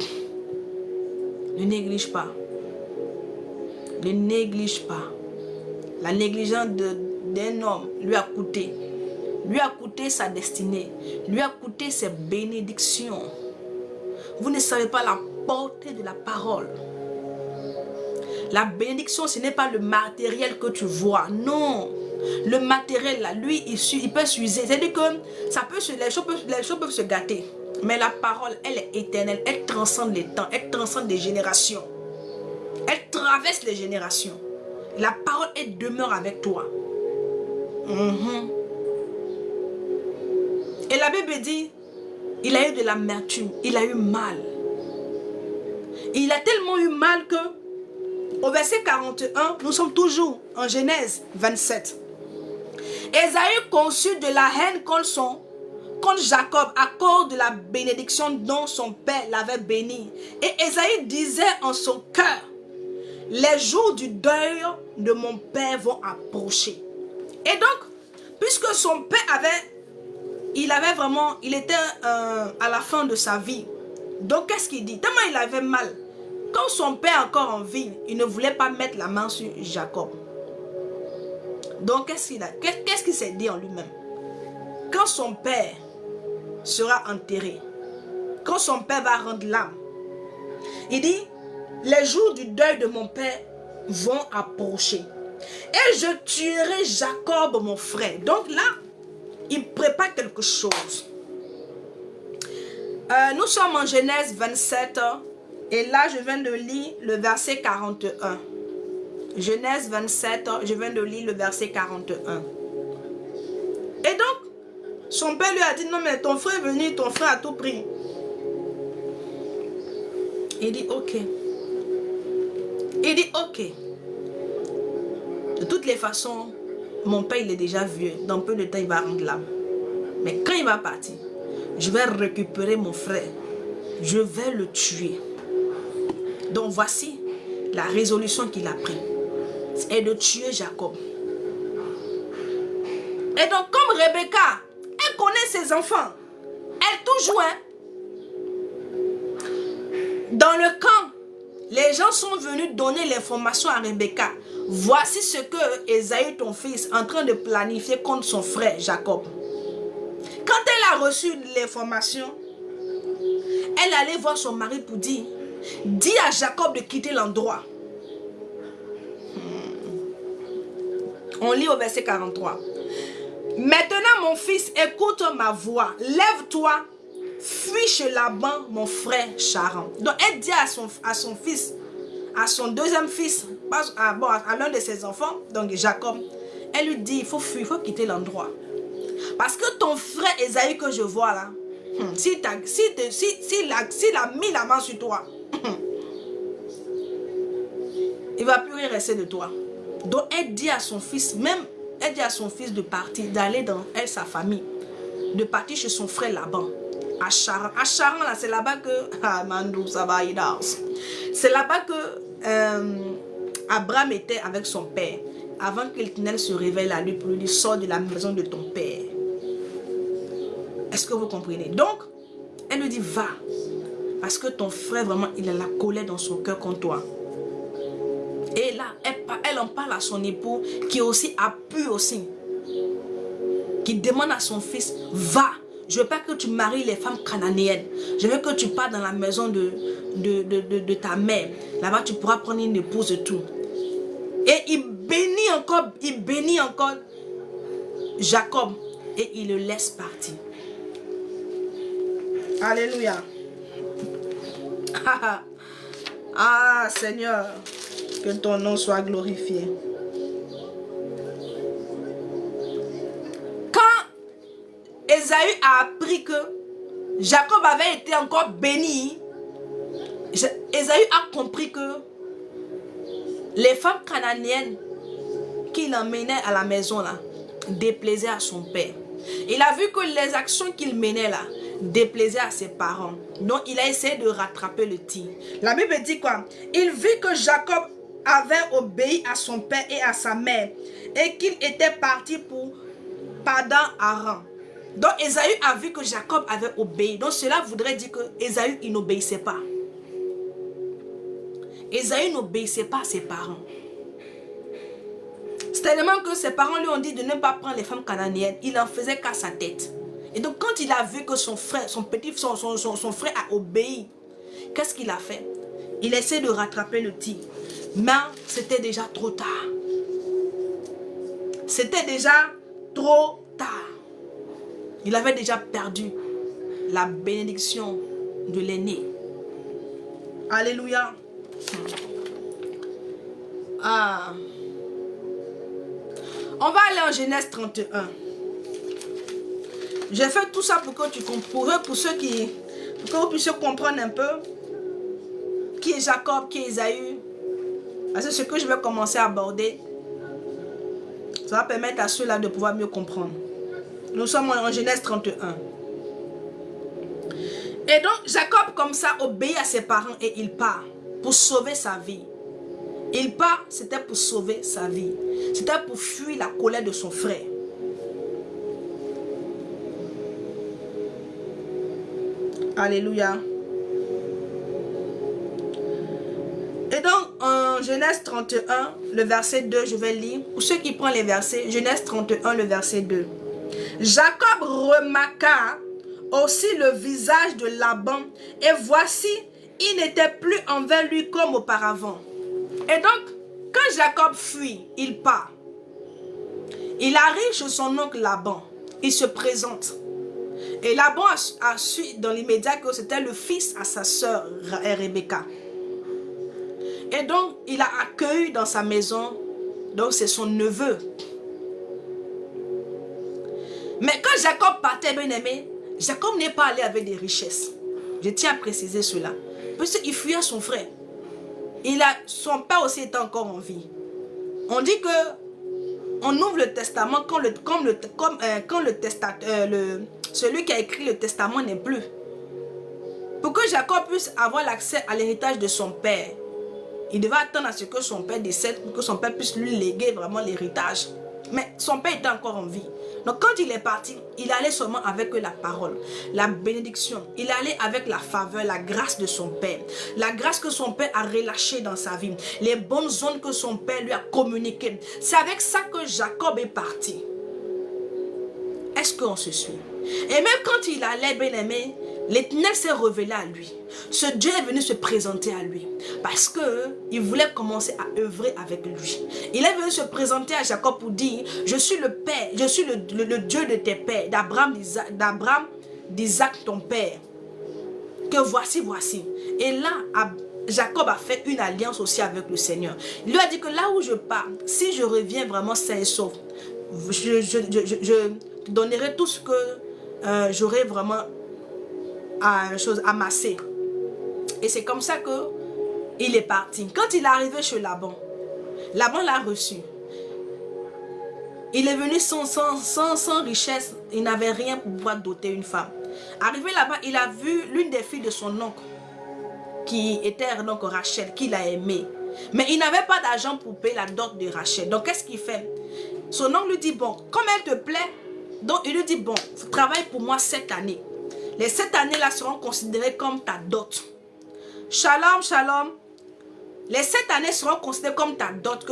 Ne néglige pas. Ne néglige pas. La négligence d'un homme lui a coûté. Lui a coûté sa destinée. Lui a coûté ses bénédictions. Vous ne savez pas la portée de la parole. La bénédiction, ce n'est pas le matériel que tu vois. Non. Le matériel, là, lui, il peut s'user. C'est-à-dire que les choses peuvent se gâter. Mais la parole, elle est éternelle. Elle transcende les temps. Elle transcende les générations. Elle traverse les générations. La parole, elle demeure avec toi. Et la Bible dit, il a eu de l'amertume. Il a eu mal. Il a tellement eu mal que, au verset 41, nous sommes toujours en Genèse 27. Ésaü conçut de la haine contre Jacob à cause de la bénédiction dont son père l'avait béni. Et Ésaü disait en son cœur, les jours du deuil de mon père vont approcher. Et donc, puisque son père il était à la fin de sa vie. Donc, qu'est-ce qu'il dit? Tellement il avait mal. Quand son père encore en vie, il ne voulait pas mettre la main sur Jacob. Donc, qu'est-ce qu'il s'est dit en lui-même? Quand son père sera enterré, quand son père va rendre l'âme, il dit, les jours du deuil de mon père vont approcher. Et je tuerai Jacob, mon frère. Donc là, il prépare quelque chose. Nous sommes en Genèse 27. Et là, je viens de lire le verset 41. Genèse 27, je viens de lire le verset 41. Et donc, son père lui a dit, non mais ton frère est venu, ton frère a tout pris. Il dit, ok. Il dit, ok. De toutes les façons, mon père il est déjà vieux. Dans peu de temps, il va rendre l'âme. Mais quand il va partir, je vais récupérer mon frère. Je vais le tuer. Donc voici la résolution qu'il a prise. C'est de tuer Jacob. Et donc comme Rebecca, elle connaît ses enfants. Elle toujours, dans le camp, les gens sont venus donner l'information à Rebecca. Voici ce que Ésaü, ton fils, est en train de planifier contre son frère Jacob. Quand elle a reçu l'information, elle allait voir son mari pour dire, dis à Jacob de quitter l'endroit. On lit au verset 43. Maintenant mon fils, écoute ma voix. Lève-toi, fuis chez Laban, mon frère Charan. Donc elle dit à son fils, à son deuxième fils, à l'un de ses enfants, donc Jacob, elle lui dit, il faut fuir, il faut quitter l'endroit. Parce que ton frère Ésaü que je vois là, s'il a mis la main sur toi, il ne va plus rien rester de toi. Donc elle dit à son fils, elle dit à son fils de partir, d'aller dans sa famille, de partir chez son frère Laban, à Charan. À Charan, là, c'est là-bas que, c'est là-bas que Abraham était avec son père, avant que l'Éternel se révèle à lui pour lui dire, sors de la maison de ton père. Est-ce que vous comprenez? Donc, elle lui dit, va, parce que ton frère, vraiment, il a la colère dans son cœur contre toi. Et là, elle en parle à son époux, qui aussi appuie aussi, qui demande à son fils, va, je ne veux pas que tu maries les femmes cananéennes, je veux que tu pars dans la maison de ta mère, là-bas tu pourras prendre une épouse et tout. Et il bénit encore Jacob, et il le laisse partir. Alléluia. Ah Seigneur, que ton nom soit glorifié. Quand Ésaü a appris que Jacob avait été encore béni, Ésaü a compris que les femmes cananéennes qu'il emmenait à la maison là déplaisaient à son père. Il a vu que les actions qu'il menait là déplaisait à ses parents. Donc il a essayé de rattraper le tir. La Bible dit quoi? Il vit que Jacob avait obéi à son père et à sa mère, et qu'il était parti pour Padan-Aram. Donc Ésaü a vu que Jacob avait obéi. Donc cela voudrait dire que Ésaü il n'obéissait pas. Ésaü n'obéissait pas à ses parents. C'est tellement que ses parents lui ont dit de ne pas prendre les femmes cananéennes. Il en faisait qu'à sa tête. Et donc quand il a vu que son frère, son frère a obéi qu'est-ce qu'il a fait? Il essaie de rattraper le tir. Mais c'était déjà trop tard. C'était déjà trop tard. Il avait déjà perdu la bénédiction de l'aîné. Alléluia. Ah. On va aller en Genèse 31. J'ai fait tout ça pour que tu comprennes, pour ceux qui, pour que vous puissiez comprendre un peu qui est Jacob, qui est Ésaü. Parce que ce que je vais commencer à aborder, ça va permettre à ceux-là de pouvoir mieux comprendre. Nous sommes en Genèse 31. Et donc Jacob comme ça obéit à ses parents et il part pour sauver sa vie. Il part, c'était pour sauver sa vie. C'était pour fuir la colère de son frère. Alléluia. Et donc, en Genèse 31, le verset 2, je vais lire. Pour ceux qui prennent les versets, Genèse 31, le verset 2. Jacob remarqua aussi le visage de Laban, et voici, il n'était plus envers lui comme auparavant. Et donc, quand Jacob fuit, il part. Il arrive chez son oncle Laban. Il se présente. Et Laban a su dans l'immédiat que c'était le fils à sa sœur Rebecca. Et donc, il a accueilli dans sa maison. Donc, c'est son neveu. Mais quand Jacob partait, bien aimé, Jacob n'est pas allé avec des richesses. Je tiens à préciser cela. Parce qu'il fuyait son frère. Son père aussi était encore en vie. On dit que on ouvre le testament celui qui a écrit le testament n'est plus. Pour que Jacob puisse avoir l'accès à l'héritage de son père, il devait attendre à ce que son père décède pour que son père puisse lui léguer vraiment l'héritage. Mais son père était encore en vie. Donc quand il est parti, il allait seulement avec la parole, la bénédiction. Il allait avec la faveur, la grâce de son père. La grâce que son père a relâchée dans sa vie. Les bonnes zones que son père lui a communiquées. C'est avec ça que Jacob est parti. Est-ce qu'on se suit? Et même quand il allait, bien aimé, l'Éternel s'est révélé à lui. Ce Dieu est venu se présenter à lui. Parce qu'il voulait commencer à œuvrer avec lui. Il est venu se présenter à Jacob pour dire, je suis le Père, je suis le Dieu de tes pères, d'Abraham, d'Isaac ton père. Que voici. Et là, Jacob a fait une alliance aussi avec le Seigneur. Il lui a dit que là où je pars, si je reviens vraiment sain et sauf, je donnerai tout ce que j'aurai vraiment amassé. Et c'est comme ça que il est parti. Quand il est arrivé chez Laban, Laban l'a reçu. Il est venu sans richesse. Il n'avait rien pour pouvoir doter une femme. Arrivé là-bas, il a vu l'une des filles de son oncle, qui était donc Rachel, qu'il a aimée. Mais il n'avait pas d'argent pour payer la dot de Rachel. Donc qu'est-ce qu'il fait? Son oncle lui dit, bon, comme elle te plaît, donc il lui dit, bon, travaille pour moi 7 années. Les 7 années-là seront considérées comme ta dot. Shalom, shalom. Les 7 années seront considérées comme ta dot,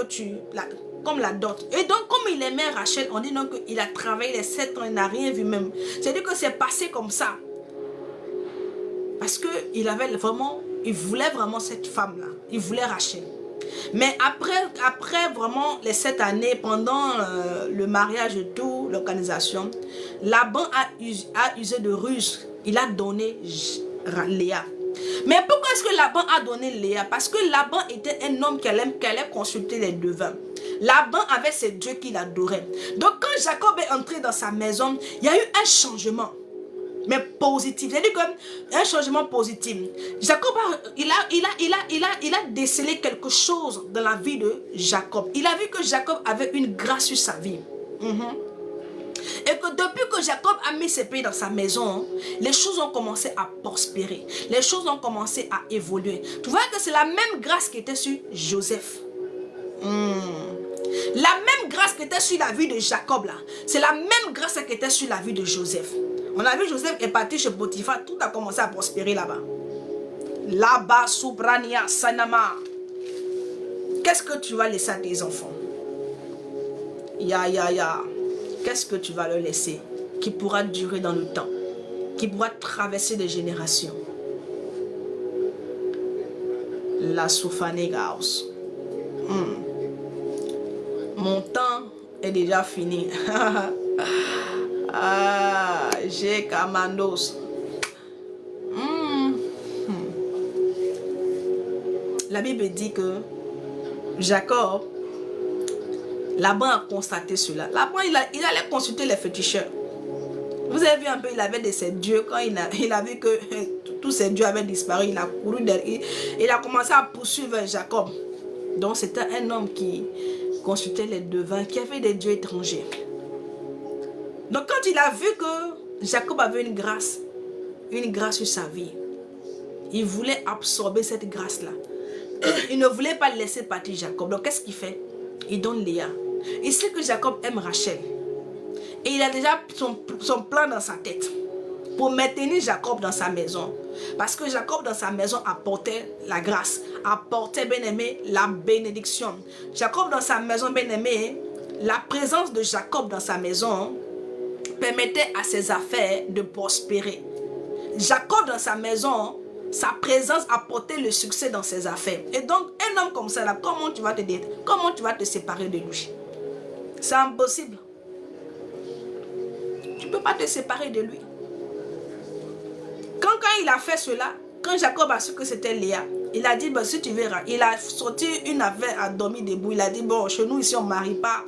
comme la dot. Et donc, comme il aimait Rachel, on dit donc qu'il a travaillé les 7 ans, il n'a rien vu même. C'est-à-dire que c'est passé comme ça. Parce qu'il avait vraiment, il voulait vraiment cette femme-là. Il voulait Rachel. Mais après vraiment les 7 années, pendant le mariage et tout, l'organisation, Laban a usé de ruse. Il a donné Léa. Mais pourquoi est-ce que Laban a donné Léa? Parce que Laban était un homme qui allait consulter les devins. Laban avait ses dieux qu'il adorait. Donc quand Jacob est entré dans sa maison, il y a eu un changement. Mais positif, c'est-à-dire comme un changement positif. Jacob, il a décelé quelque chose dans la vie de Jacob. Il a vu que Jacob avait une grâce sur sa vie. Et que depuis que Jacob a mis ses pieds dans sa maison, les choses ont commencé à prospérer. Les choses ont commencé à évoluer. Tu vois que c'est la même grâce qui était sur Joseph. La même grâce qui était sur la vie de Jacob là. C'est la même grâce qui était sur la vie de Joseph. On a vu Joseph est parti chez Potiphar, tout a commencé à prospérer là-bas. Là-bas, Soubrania, Sanama. Qu'est-ce que tu vas laisser à tes enfants? Ya. Qu'est-ce que tu vas leur laisser qui pourra durer dans le temps, qui pourra traverser des générations? La Soufanégaos. Mon temps est déjà fini. Ah, j'ai Kamandos. La Bible dit que Jacob, Laban a constaté cela. Laban, il allait consulter les féticheurs. Vous avez vu un peu, il avait de ses dieux. Quand il a vu que tous ses dieux avaient disparu, il a couru derrière. Il a commencé à poursuivre Jacob. Donc c'était un homme qui consultait les devins, qui avait des dieux étrangers. Donc quand il a vu que Jacob avait une grâce sur sa vie, il voulait absorber cette grâce-là. Il ne voulait pas laisser partir Jacob. Donc qu'est-ce qu'il fait? Il donne Léa. Il sait que Jacob aime Rachel. Et il a déjà son plan dans sa tête pour maintenir Jacob dans sa maison. Parce que Jacob dans sa maison apportait la grâce, apportait, bien aimé, la bénédiction. Jacob dans sa maison, bien aimé, la présence de Jacob dans sa maison permettait à ses affaires de prospérer. Jacob dans sa maison, sa présence apportait le succès dans ses affaires. Et donc, un homme comme ça, là, comment tu vas te séparer de lui? C'est impossible. Tu ne peux pas te séparer de lui. Quand il a fait cela, quand Jacob a su que c'était Léa, il a dit, bah, si tu verras, il a sorti une affaire à dormir debout. Il a dit, bon, chez nous ici, on ne marie pas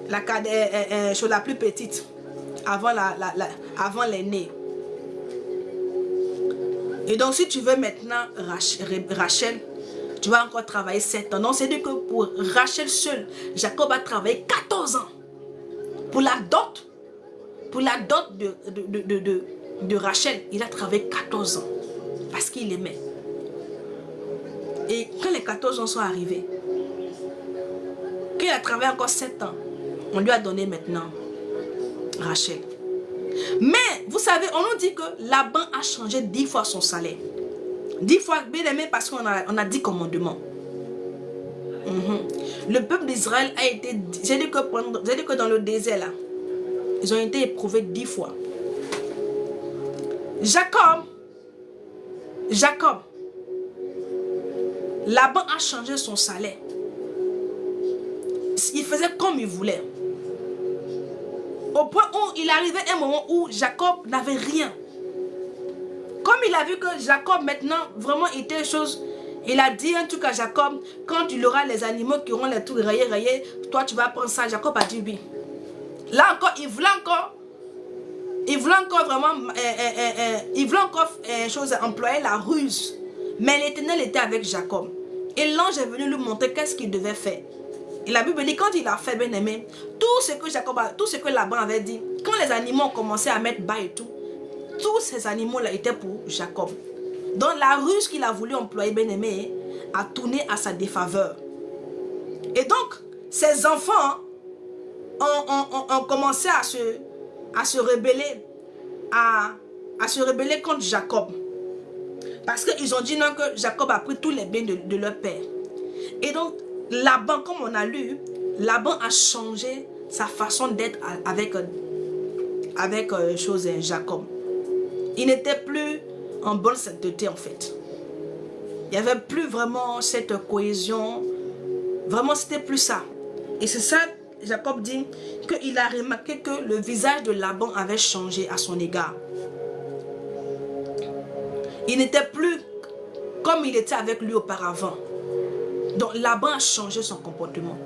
la plus petite avant l'aînée. Et donc, si tu veux maintenant Rachel, tu vas encore travailler 7 ans. Donc, c'est dire que pour Rachel seule, Jacob a travaillé 14 ans. Pour la dot de Rachel, il a travaillé 14 ans. Parce qu'il aimait. Et quand les 14 ans sont arrivés, quand il a travaillé encore 7 ans, on lui a donné maintenant Rachel. Mais, vous savez, on nous dit que Laban a changé 10 fois son salaire. 10 fois, bien aimé, parce qu'on a 10 commandements. Le peuple d'Israël a été... J'ai dit que dans le désert, là, ils ont été éprouvés 10 fois. Jacob, Laban a changé son salaire. Il faisait comme il voulait. Au point où il arrivait un moment où Jacob n'avait rien. Comme il a vu que Jacob maintenant vraiment était chose, il a dit un truc à Jacob, quand il aura les animaux qui auront les trucs rayés, toi tu vas prendre ça. Jacob a dit oui. Là encore, il voulait encore employer la ruse. Mais l'Éternel était avec Jacob. Et l'ange est venu lui montrer qu'est-ce qu'il devait faire. Et la Bible dit, quand il a fait, bien aimé, tout ce que Laban avait dit, quand les animaux ont commencé à mettre bas et tout, tous ces animaux-là étaient pour Jacob. Donc la ruse qu'il a voulu employer, bien aimé, a tourné à sa défaveur. Et donc, ses enfants ont commencé à se rebeller, à se rebeller contre Jacob. Parce qu'ils ont dit non, que Jacob a pris tous les biens de leur père. Et donc, Laban, comme on a lu, Laban a changé sa façon d'être avec Jacob. Il n'était plus en bonne sainteté en fait. Il n'y avait plus vraiment cette cohésion. Vraiment, c'était plus ça. Et c'est ça, Jacob dit, qu'il a remarqué que le visage de Laban avait changé à son égard. Il n'était plus comme il était avec lui auparavant. Donc Laban a changé son comportement.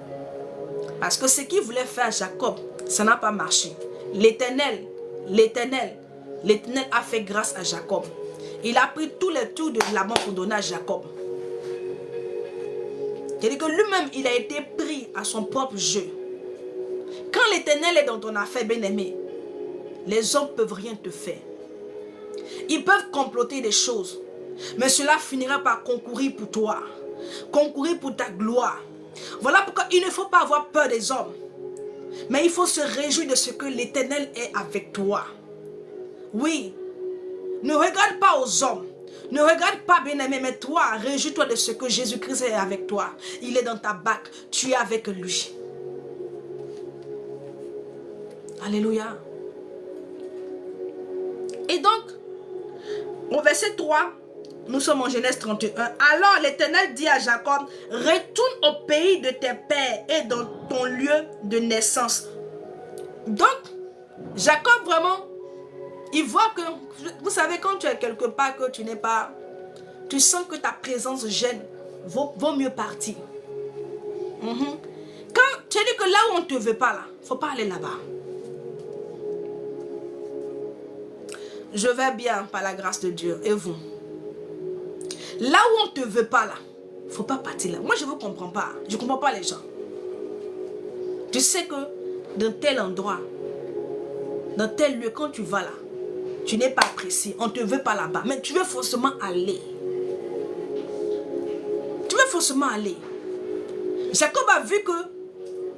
Parce que ce qu'il voulait faire à Jacob, ça n'a pas marché. L'Éternel a fait grâce à Jacob. Il a pris tous les tours de Laban pour donner à Jacob. C'est-à-dire que lui-même, il a été pris à son propre jeu. Quand l'Éternel est dans ton affaire, bien-aimé, les hommes ne peuvent rien te faire. Ils peuvent comploter des choses, mais cela finira par concourir pour toi. Concourir pour ta gloire. Voilà pourquoi il ne faut pas avoir peur des hommes. Mais il faut se réjouir de ce que l'Éternel est avec toi. Oui. Ne regarde pas aux hommes. Ne regarde pas, bien-aimé, mais toi, réjouis-toi de ce que Jésus-Christ est avec toi. Il est dans ta barque. Tu es avec lui. Alléluia. Et donc, au verset 3, Nous sommes en Genèse 31. Alors l'Éternel dit à Jacob, retourne au pays de tes pères et dans ton lieu de naissance. Donc, Jacob vraiment, il voit que, vous savez, quand tu es quelque part que tu n'es pas, tu sens que ta présence gêne, vaut mieux partir. Quand tu dis que là où on ne te veut pas, là, il ne faut pas aller là-bas. Je vais bien par la grâce de Dieu. Et vous? Là où on ne te veut pas, là, il ne faut pas partir là. Moi, je ne vous comprends pas. Je ne comprends pas les gens. Tu sais que dans tel endroit, dans tel lieu, quand tu vas là, tu n'es pas apprécié. On ne te veut pas là-bas. Mais tu veux forcément aller. Tu veux forcément aller. Jacob a vu que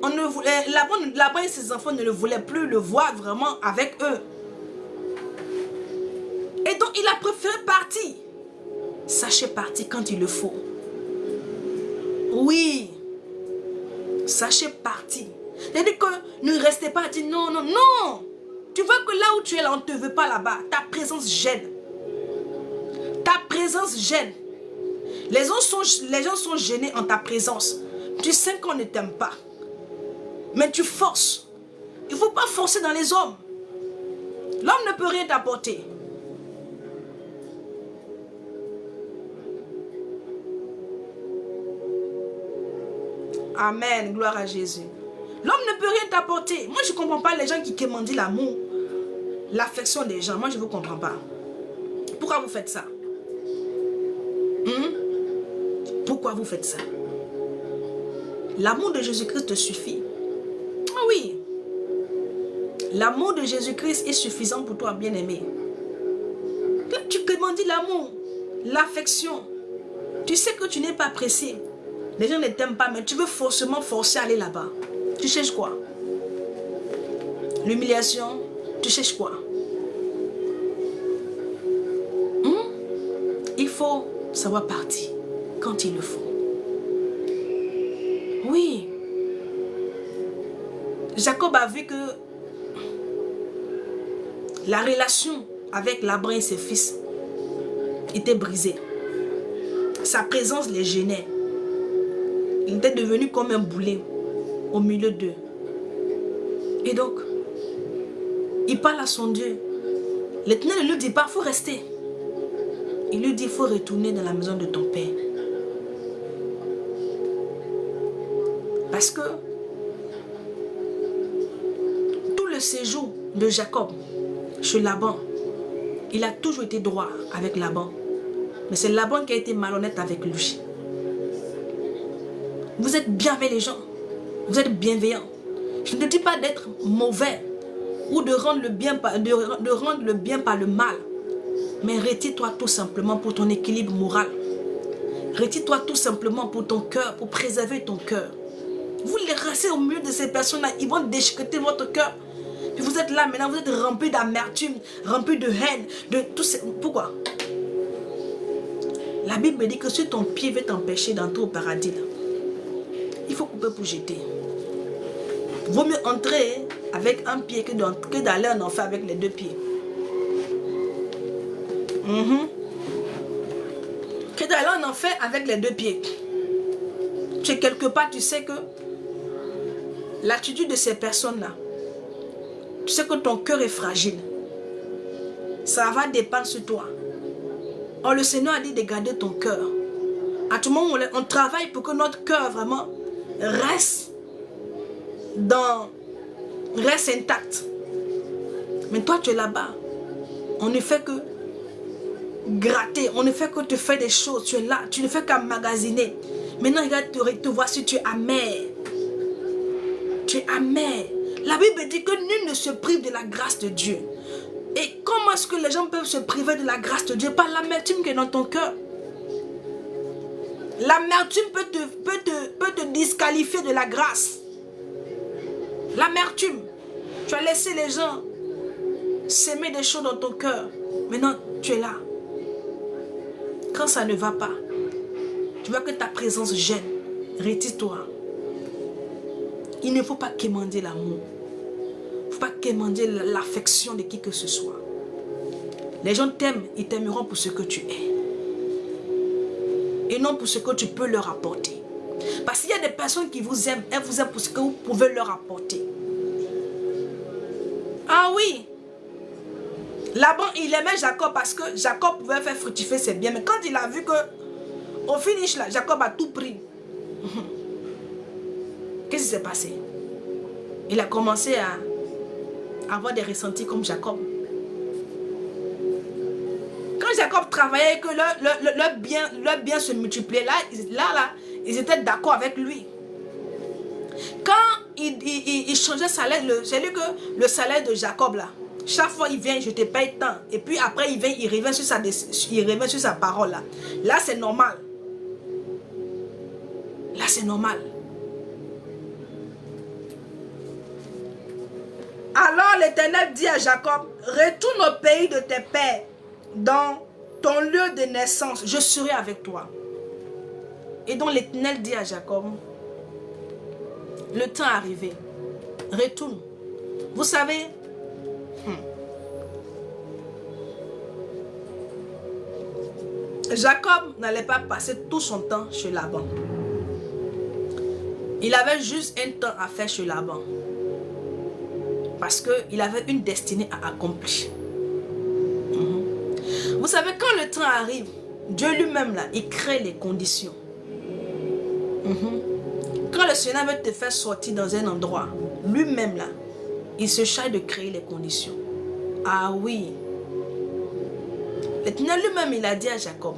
on ne voulait, Laban et ses enfants ne le voulaient plus le voir vraiment avec eux. Et donc il a préféré partir. Sachez partir quand il le faut. Oui. Sachez partir. C'est-à-dire que ne restez pas à dire non, non, non. Tu vois que là où tu es là, on ne te veut pas là-bas. Ta présence gêne. Ta présence gêne. Les gens sont gênés en ta présence. Tu sais qu'on ne t'aime pas. Mais tu forces. Il ne faut pas forcer dans les hommes. L'homme ne peut rien t'apporter. Amen, gloire à Jésus. L'homme ne peut rien t'apporter. Moi, je ne comprends pas les gens qui quémandent l'amour, l'affection des gens. Moi, je ne vous comprends pas. Pourquoi vous faites ça? Pourquoi vous faites ça? L'amour de Jésus-Christ te suffit. Ah oui. L'amour de Jésus-Christ est suffisant pour toi, bien-aimé. Tu quémandes l'amour, l'affection. Tu sais que tu n'es pas apprécié. Les gens ne t'aiment pas, mais tu veux forcément forcer à aller là-bas. Tu cherches quoi? L'humiliation? Tu cherches quoi? Il faut savoir partir quand il le faut. Oui. Jacob a vu que la relation avec Laban et ses fils était brisée. Sa présence les gênait. Il était devenu comme un boulet au milieu d'eux. Et donc, il parle à son Dieu. L'Éternel ne lui dit pas, il faut rester. Il lui dit, il faut retourner dans la maison de ton père. Parce que tout le séjour de Jacob chez Laban, il a toujours été droit avec Laban. Mais c'est Laban qui a été malhonnête avec lui. Vous êtes bien avec les gens. Vous êtes bienveillants. Je ne te dis pas d'être mauvais ou de rendre le bien par le mal. Mais retire-toi tout simplement pour ton équilibre moral. Retire-toi tout simplement pour ton cœur, pour préserver ton cœur. Vous les restez au milieu de ces personnes-là, ils vont déchiqueter votre cœur. Puis vous êtes là maintenant, vous êtes rempli d'amertume, rempli de haine, de tout ça. Pourquoi? La Bible me dit que si ton pied veut t'empêcher d'entrer au paradis, là, il faut couper pour jeter. Vaut mieux entrer avec un pied que d'aller en enfer avec les deux pieds. Que d'aller en enfer avec les deux pieds. Tu es quelque part, tu sais que l'attitude de ces personnes-là, tu sais que ton cœur est fragile. Ça va dépendre sur toi. Or, le Seigneur a dit de garder ton cœur. À tout moment, on travaille pour que notre cœur vraiment reste intact. Mais toi, tu es là-bas. On ne fait que gratter. On ne fait que te faire des choses. Tu es là. Tu ne fais qu'emmagasiner. Maintenant, regarde, te voici, tu es amer. Tu es amer. La Bible dit que nul ne se prive de la grâce de Dieu. Et comment est-ce que les gens peuvent se priver de la grâce de Dieu? Par l'amertume qui est dans ton cœur. L'amertume peut te disqualifier de la grâce. L'amertume. Tu as laissé les gens s'aimer des choses dans ton cœur. Maintenant, tu es là. Quand ça ne va pas, tu vois que ta présence gêne. Retire-toi. Il ne faut pas quémander l'amour. Il ne faut pas quémander l'affection de qui que ce soit. Les gens t'aiment, ils t'aimeront pour ce que tu es. et non pour ce que tu peux leur apporter. Parce qu'il y a des personnes qui vous aiment, elles vous aiment pour ce que vous pouvez leur apporter. Ah oui. Laban, il aimait Jacob parce que Jacob pouvait faire fructifier ses biens. Mais quand il a vu que, au finish là, Jacob a tout pris. Qu'est-ce qui s'est passé? Il a commencé à avoir des ressentis comme Jacob. Quand Jacob travaillait et que leur bien se multipliait, là, ils étaient d'accord avec lui. Quand il changeait le salaire, c'est lui que le salaire de Jacob là, chaque fois il vient, je te paye tant. Et puis après il revient sur sa parole là. Là c'est normal. Là c'est normal. Alors l'Éternel dit à Jacob, retourne au pays de tes pères, dans ton lieu de naissance, je serai avec toi. Et donc l'Éternel dit à Jacob, le temps est arrivé, retourne. Vous savez, Jacob n'allait pas passer tout son temps chez Laban. Il avait juste un temps à faire chez Laban. Parce qu'il avait une destinée à accomplir. Vous savez, quand le temps arrive, Dieu lui-même, là, il crée les conditions. Quand le Seigneur veut te faire sortir dans un endroit, lui-même, là, il se charge de créer les conditions. Ah oui. L'Éternel lui-même, il a dit à Jacob,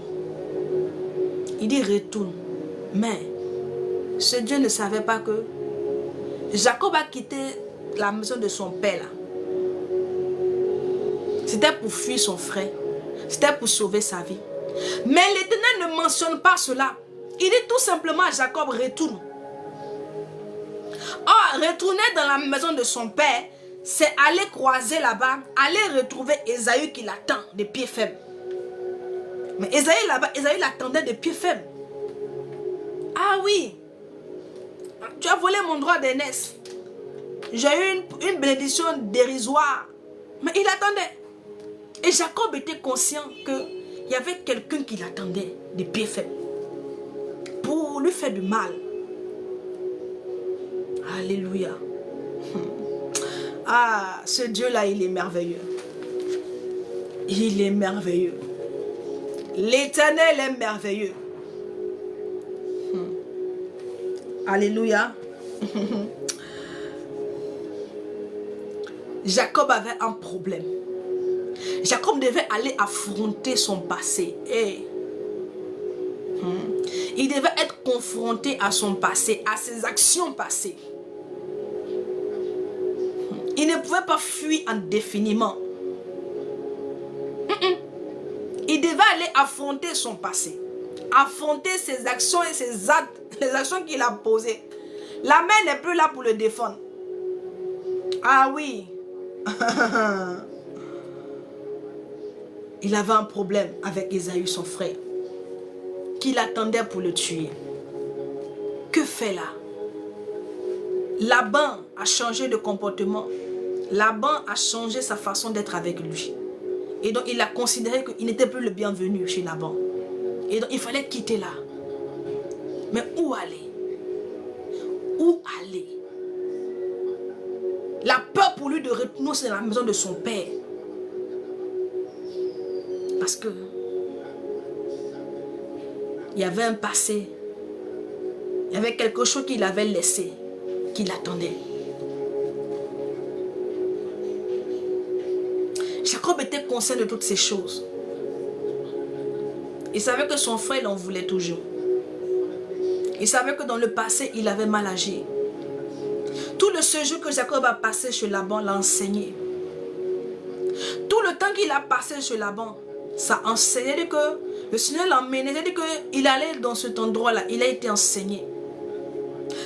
il dit retourne. Mais ce Dieu ne savait pas que Jacob a quitté la maison de son père là. C'était pour fuir son frère. C'était pour sauver sa vie. Mais l'Éternel ne mentionne pas cela. Il dit tout simplement à Jacob, retourne. Or, retourner dans la maison de son père, c'est aller croiser là-bas, aller retrouver Ésaü qui l'attend de pieds faibles. Mais Ésaü là-bas, Ésaü l'attendait de pieds faibles. Ah oui, tu as volé mon droit d'aînesse. J'ai eu une bénédiction dérisoire. Mais il attendait. Et Jacob était conscient qu'il y avait quelqu'un qui l'attendait de pieds faibles. Pour lui faire du mal. Alléluia. Ah, ce Dieu-là, il est merveilleux. Il est merveilleux. L'Éternel est merveilleux. Alléluia. Jacob avait un problème. Jacob devait aller affronter son passé. Il devait être confronté à son passé, à ses actions passées. Il ne pouvait pas fuir indéfiniment. Il devait aller affronter son passé. Affronter ses actions et ses actes, les actions qu'il a posées. La main n'est plus là pour le défendre. Ah oui. Il avait un problème avec Ésaü, son frère, qui l'attendait pour le tuer. Que fait là? Laban a changé de comportement. Laban a changé sa façon d'être avec lui. Et donc il a considéré qu'il n'était plus le bienvenu chez Laban. Et donc il fallait quitter là. Mais où aller? Où aller? La peur pour lui de retourner dans la maison de son père. Parce que il y avait un passé. Il y avait quelque chose qu'il avait laissé, qui l'attendait. Jacob était conscient de toutes ces choses. Il savait que son frère l'en voulait toujours. Il savait que dans le passé, il avait mal agi. Tout le séjour que Jacob a passé chez Laban l'a enseigné. Tout le temps qu'il a passé chez Laban, ça a enseigné que le Seigneur l'a emmené. C'est-à-dire qu'il allait dans cet endroit-là, il a été enseigné.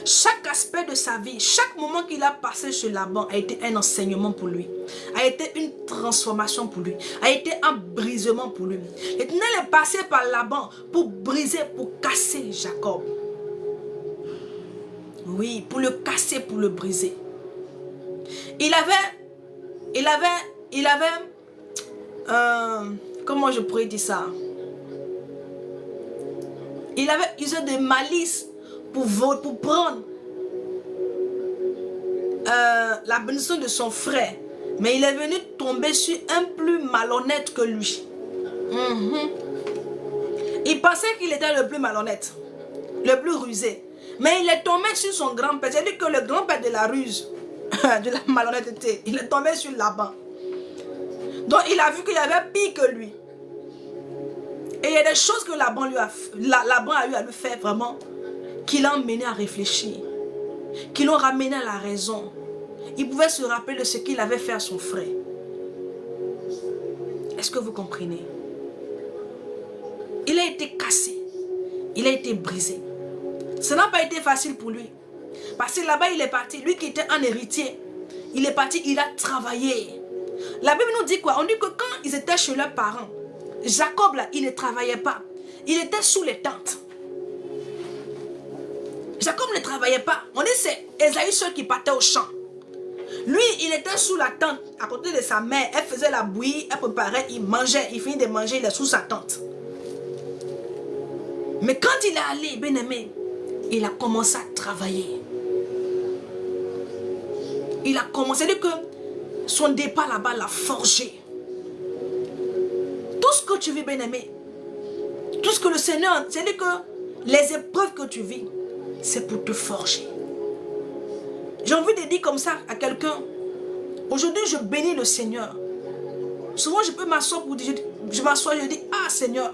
Chaque aspect de sa vie, chaque moment qu'il a passé chez Laban a été un enseignement pour lui. A été une transformation pour lui. A été un brisement pour lui. L'Éternel est passé par Laban pour briser, pour casser Jacob. Oui, pour le casser, pour le briser. Il avait, comment je pourrais dire ça? Il avait usé de malice pour prendre la bénédiction de son frère. Mais il est venu tomber sur un plus malhonnête que lui. Il pensait qu'il était le plus malhonnête, le plus rusé. Mais il est tombé sur son grand-père. C'est-à-dire que le grand-père de la ruse, de la malhonnêteté, il est tombé sur Laban. Donc il a vu qu'il y avait pire que lui. Et il y a des choses que Laban a eu à lui faire vraiment, qui l'ont mené à réfléchir, qui l'ont ramené à la raison. Il pouvait se rappeler de ce qu'il avait fait à son frère. Est-ce que vous comprenez? Il a été cassé. Il a été brisé. Ça n'a pas été facile pour lui. Parce que là-bas, il est parti. Lui qui était un héritier, il est parti, il a travaillé. La Bible nous dit quoi? On dit que quand ils étaient chez leurs parents, Jacob, là, il ne travaillait pas. Il était sous les tentes. Jacob ne travaillait pas. On dit que c'est Esaü seul qui partait au champ. Lui, il était sous la tente, à côté de sa mère. Elle faisait la bouillie, elle préparait, il mangeait. Il finit de manger, il est sous sa tente. Mais quand il est allé, bien-aimé, il a commencé à travailler. Il a commencé, c'est-à-dire que son départ là-bas l'a forgé. Tout ce que tu vis, bien-aimé, tout ce que le Seigneur, c'est-à-dire que les épreuves que tu vis, c'est pour te forger. J'ai envie de dire comme ça à quelqu'un, aujourd'hui je bénis le Seigneur. Souvent je peux m'asseoir pour dire, je m'assois, je dis, ah Seigneur,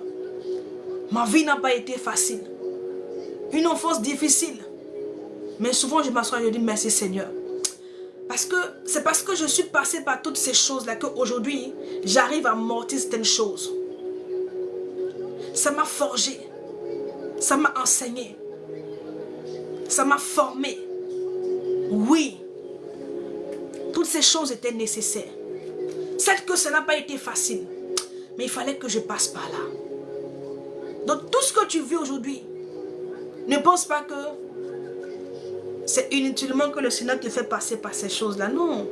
ma vie n'a pas été facile. Une enfance difficile. Mais souvent je m'assois et je dis merci Seigneur. C'est parce que je suis passé par toutes ces choses-là qu'aujourd'hui, j'arrive à amortir certaines choses. Ça m'a forgé. Ça m'a enseigné. Ça m'a formé. Oui. Toutes ces choses étaient nécessaires. Certes que ça n'a pas été facile. Mais il fallait que je passe par là. Donc tout ce que tu vis aujourd'hui, ne pense pas que c'est inutilement que le Seigneur te fait passer par ces choses-là. Non.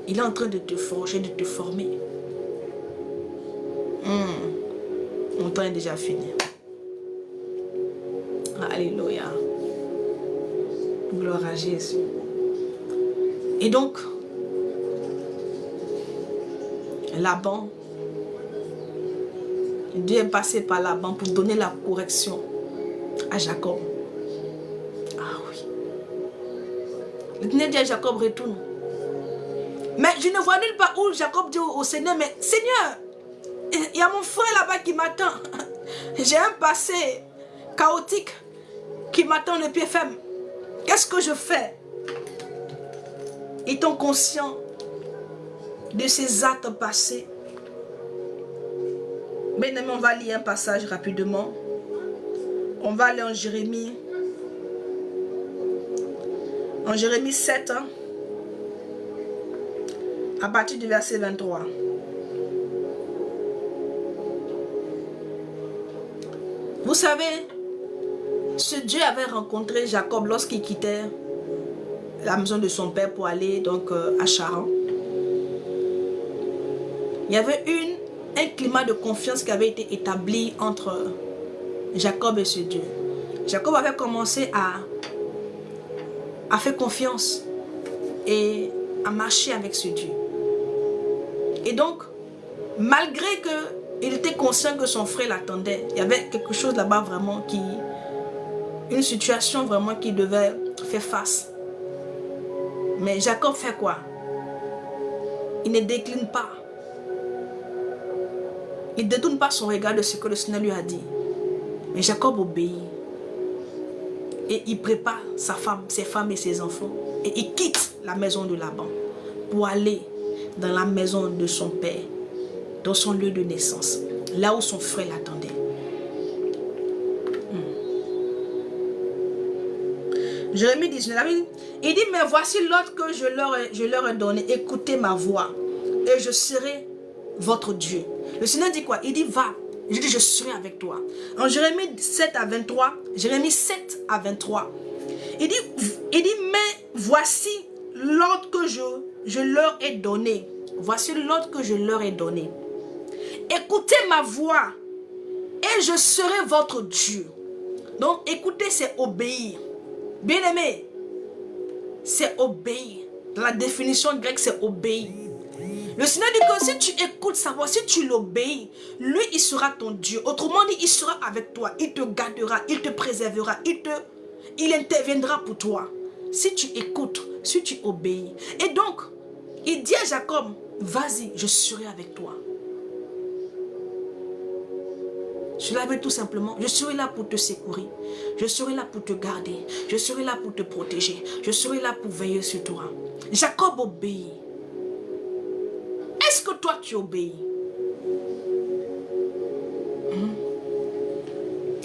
Il est en train de te forger, de te former. Mon temps est déjà fini. Alléluia. Gloire à Jésus. Et donc, Laban, Dieu est passé par Laban pour donner la correction à Jacob. Ah oui. Le Seigneur dit à Jacob, retourne. Mais je ne vois nulle part où Jacob dit au Seigneur, mais Seigneur, il y a mon frère là-bas qui m'attend. J'ai un passé chaotique qui m'attend le pied ferme. Qu'est-ce que je fais? Étant conscient de ces actes passés, bien-aimé, on va lire un passage rapidement. On va aller en Jérémie. En Jérémie 7, hein, à partir du verset 23. Vous savez, ce Dieu avait rencontré Jacob lorsqu'il quittait la maison de son père pour aller donc à Charan. Il y avait un climat de confiance qui avait été établi entre Jacob et ce Dieu. Jacob avait commencé à faire confiance et à marcher avec ce Dieu. Et donc, malgré qu'il était conscient que son frère l'attendait, il y avait quelque chose là-bas vraiment une situation vraiment qui devait faire face. Mais Jacob fait quoi? Il ne décline pas. Il ne détourne pas son regard de ce que le Seigneur lui a dit. Mais Jacob obéit. Et il prépare sa femme, ses femmes et ses enfants. Et il quitte la maison de Laban pour aller dans la maison de son père, dans son lieu de naissance, là où son frère l'attendait. Jérémie 19, il dit, mais voici l'ordre que je leur ai donné. Écoutez ma voix et je serai votre Dieu. Le Seigneur dit quoi? Il dit, va. Je dis, je serai avec toi. En Jérémie 7 à 23, Jérémie 7 à 23, il dit, mais voici l'ordre que je leur ai donné. Voici l'ordre que je leur ai donné. Écoutez ma voix et je serai votre Dieu. Donc, écouter, c'est obéir. Bien-aimé, c'est obéir. Dans la définition grecque, c'est obéir. Le Seigneur dit que si tu écoutes sa voix, si tu l'obéis, lui, il sera ton Dieu. Autrement dit, il sera avec toi. Il te gardera, il te préservera, il interviendra pour toi. Si tu écoutes, si tu obéis. Et donc, il dit à Jacob, vas-y, je serai avec toi. Je l'avais tout simplement, je serai là pour te secourir. Je serai là pour te garder. Je serai là pour te protéger. Je serai là pour veiller sur toi. Jacob obéit. Est-ce que toi tu obéis?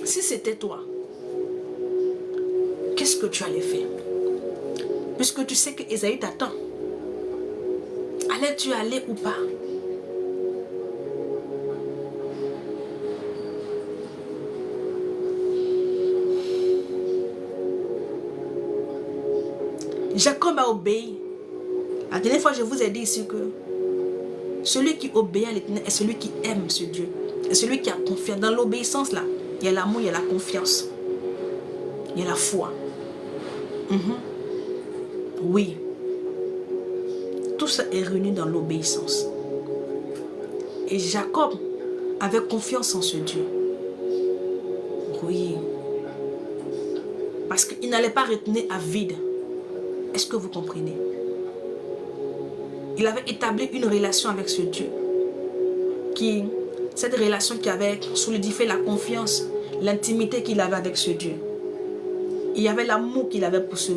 Si c'était toi, qu'est-ce que tu allais faire? Puisque tu sais que Ésaü t'attend. Allais-tu aller ou pas? Jacob a obéi. La dernière fois, je vous ai dit ici que celui qui obéit à l'Éternel est celui qui aime ce Dieu. Et celui qui a confiance. Dans l'obéissance, là, il y a l'amour, il y a la confiance. Il y a la foi. Oui. Tout ça est réuni dans l'obéissance. Et Jacob avait confiance en ce Dieu. Oui. Parce qu'il n'allait pas retourner à vide. Est-ce que vous comprenez? Il avait établi une relation avec ce Dieu. Cette relation qui avait solidifié la confiance, l'intimité qu'il avait avec ce Dieu. Il y avait l'amour qu'il avait pour ce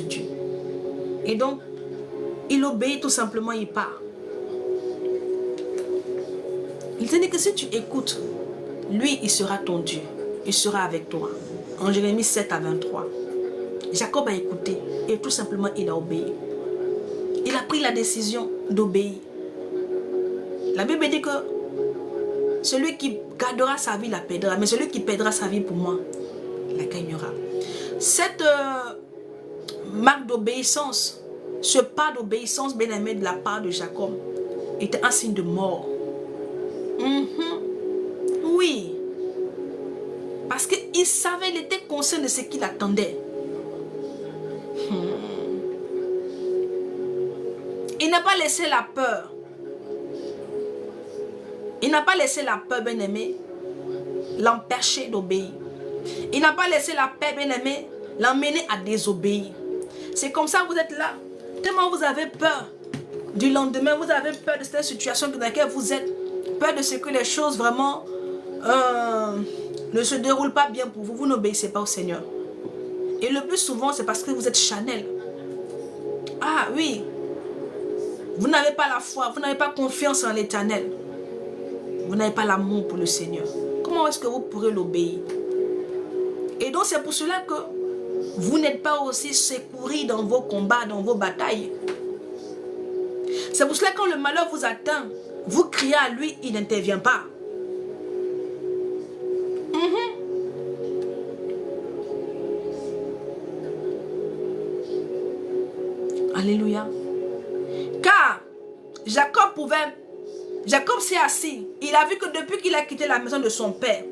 Dieu. Et donc, il obéit tout simplement, il part. Il te dit que si tu écoutes, lui, il sera ton Dieu. Il sera avec toi. En Jérémie 7 à 23. Jacob a écouté et tout simplement, il a obéi. Il a pris la décision d'obéir. La Bible dit que celui qui gardera sa vie la perdra, mais celui qui perdra sa vie pour moi, la gagnera. Cette marque d'obéissance, ce pas d'obéissance bien-aimé de la part de Jacob, était un signe de mort. Oui. Parce qu'il savait, il était conscient de ce qu'il attendait. Il n'a pas laissé la peur. Il n'a pas laissé la peur, bien-aimé, l'empêcher d'obéir. Il n'a pas laissé la peur, bien-aimé, l'emmener à désobéir. C'est comme ça que vous êtes là. Tellement vous avez peur du lendemain, vous avez peur de cette situation dans laquelle vous êtes. Peur de ce que les choses vraiment ne se déroulent pas bien pour vous. Vous n'obéissez pas au Seigneur. Et le plus souvent, c'est parce que vous êtes charnel. Ah oui. Vous n'avez pas la foi, vous n'avez pas confiance en l'Éternel. Vous n'avez pas l'amour pour le Seigneur. Comment est-ce que vous pourrez l'obéir? Et donc c'est pour cela que vous n'êtes pas aussi secouru dans vos combats, dans vos batailles. C'est pour cela que quand le malheur vous atteint, vous criez à lui, il n'intervient pas. Alléluia. Car Jacob s'est assis. Il a vu que depuis qu'il a quitté la maison de son père,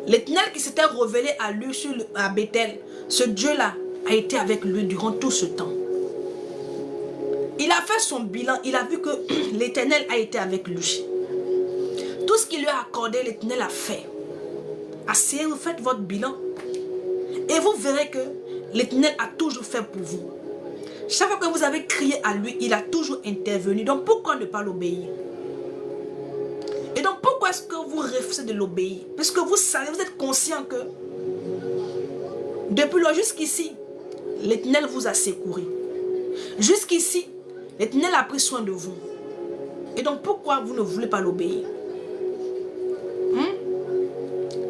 l'Éternel qui s'était révélé à lui à Bethel, ce Dieu-là a été avec lui durant tout ce temps. Il a fait son bilan. Il a vu que l'Éternel a été avec lui. Tout ce qu'il lui a accordé, l'Éternel a fait. Asseyez, vous faites votre bilan. Et vous verrez que l'Éternel a toujours fait pour vous. Chaque fois que vous avez crié à lui, il a toujours intervenu. Donc pourquoi ne pas l'obéir? Et donc pourquoi est-ce que vous refusez de l'obéir? Parce que vous savez, vous êtes conscient que depuis lors jusqu'ici, l'Éternel vous a secouru. Jusqu'ici, l'Éternel a pris soin de vous. Et donc pourquoi vous ne voulez pas l'obéir?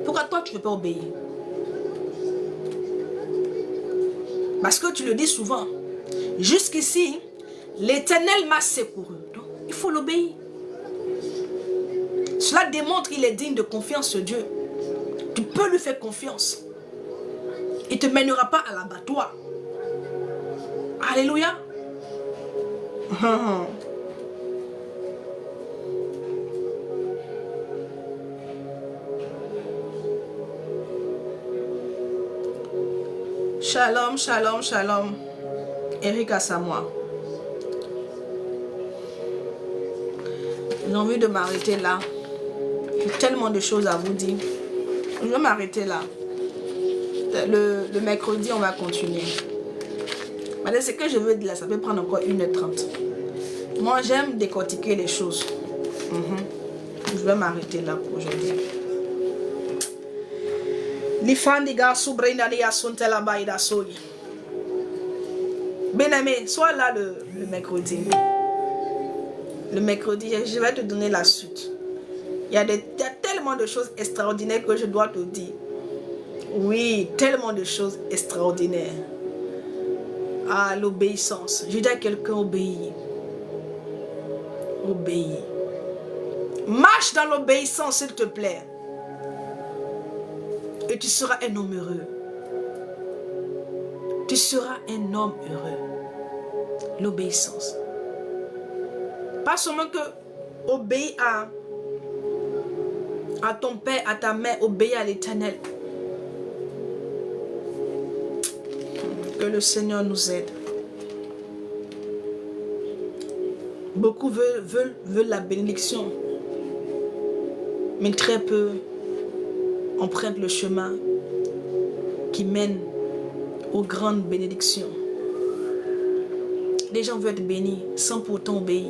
Pourquoi toi tu ne veux pas obéir? Parce que tu le dis souvent. Jusqu'ici, l'Éternel m'a secouru. Donc, il faut l'obéir. Cela démontre qu'il est digne de confiance sur Dieu. Tu peux lui faire confiance. Il ne te mènera pas à l'abattoir. Alléluia. Shalom, shalom, shalom. Eric Assamoah. J'ai envie de m'arrêter là. J'ai tellement de choses à vous dire. Je vais m'arrêter là. Le mercredi, on va continuer. Mais ce que je veux dire là, ça peut prendre encore 1h30. Moi, j'aime décortiquer les choses. Je vais m'arrêter là pour aujourd'hui. Bien-aimé, sois là le mercredi. Le mercredi, je vais te donner la suite. Il y a tellement de choses extraordinaires que je dois te dire. Oui, tellement de choses extraordinaires. Ah, l'obéissance. Je dis à quelqu'un, obéis. Obéis. Marche dans l'obéissance, s'il te plaît. Et tu seras un homme heureux. Tu seras un homme heureux. L'obéissance. Pas seulement que obéis à ton père, à ta mère, obéis à l'Éternel. Que le Seigneur nous aide. Beaucoup veulent la bénédiction, mais très peu empruntent le chemin qui mène aux grandes bénédictions. Les gens veulent être bénis sans pourtant obéir,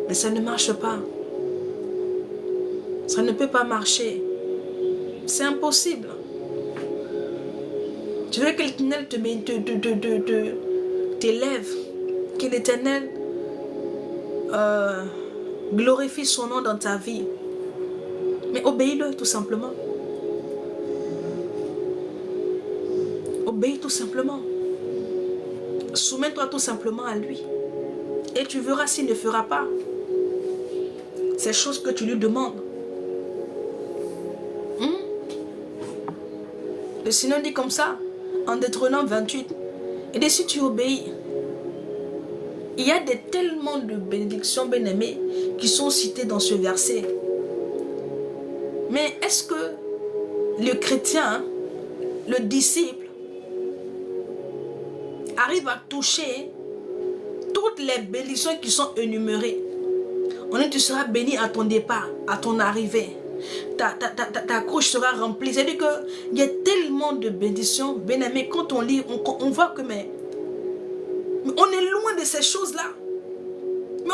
mais ça ne marche pas. Ça ne peut pas marcher. C'est impossible. Tu veux que l'Éternel t'élève, que l'Éternel glorifie son nom dans ta vie. Mais obéis-le tout simplement. Obéis tout simplement. Soumets-toi tout simplement à lui. Et tu verras s'il ne fera pas ces choses que tu lui demandes. Le Seigneur dit comme ça, en Deutéronome 28, et dès si tu obéis, il y a tellement de bénédictions, bien-aimés, qui sont citées dans ce verset. Mais est-ce que le chrétien, le disciple, arrive à toucher toutes les bénédictions qui sont énumérées? On dit, tu seras béni à ton départ, à ton arrivée. Ta couche sera remplie. C'est-à-dire qu'il y a tellement de bénédictions, bien-aimés, quand on lit, on voit que mais on est loin de ces choses-là. Mais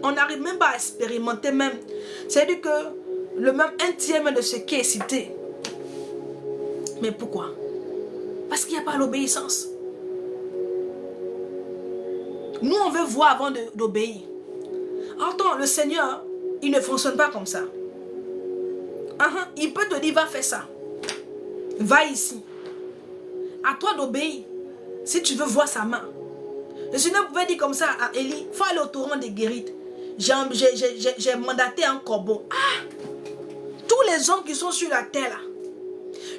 on n'arrive même pas à expérimenter même. C'est-à-dire que le même 1/3 de ce qui est cité. Mais pourquoi? Parce qu'il n'y a pas l'obéissance. Nous, on veut voir avant d'obéir. Attends, le Seigneur, il ne fonctionne pas comme ça. Il peut te dire, va faire ça. Va ici. À toi d'obéir. Si tu veux voir sa main. Le Seigneur pouvait dire comme ça à Élie, il faut aller au torrent de Guérite. J'ai mandaté un corbeau. Tous les hommes qui sont sur la terre là.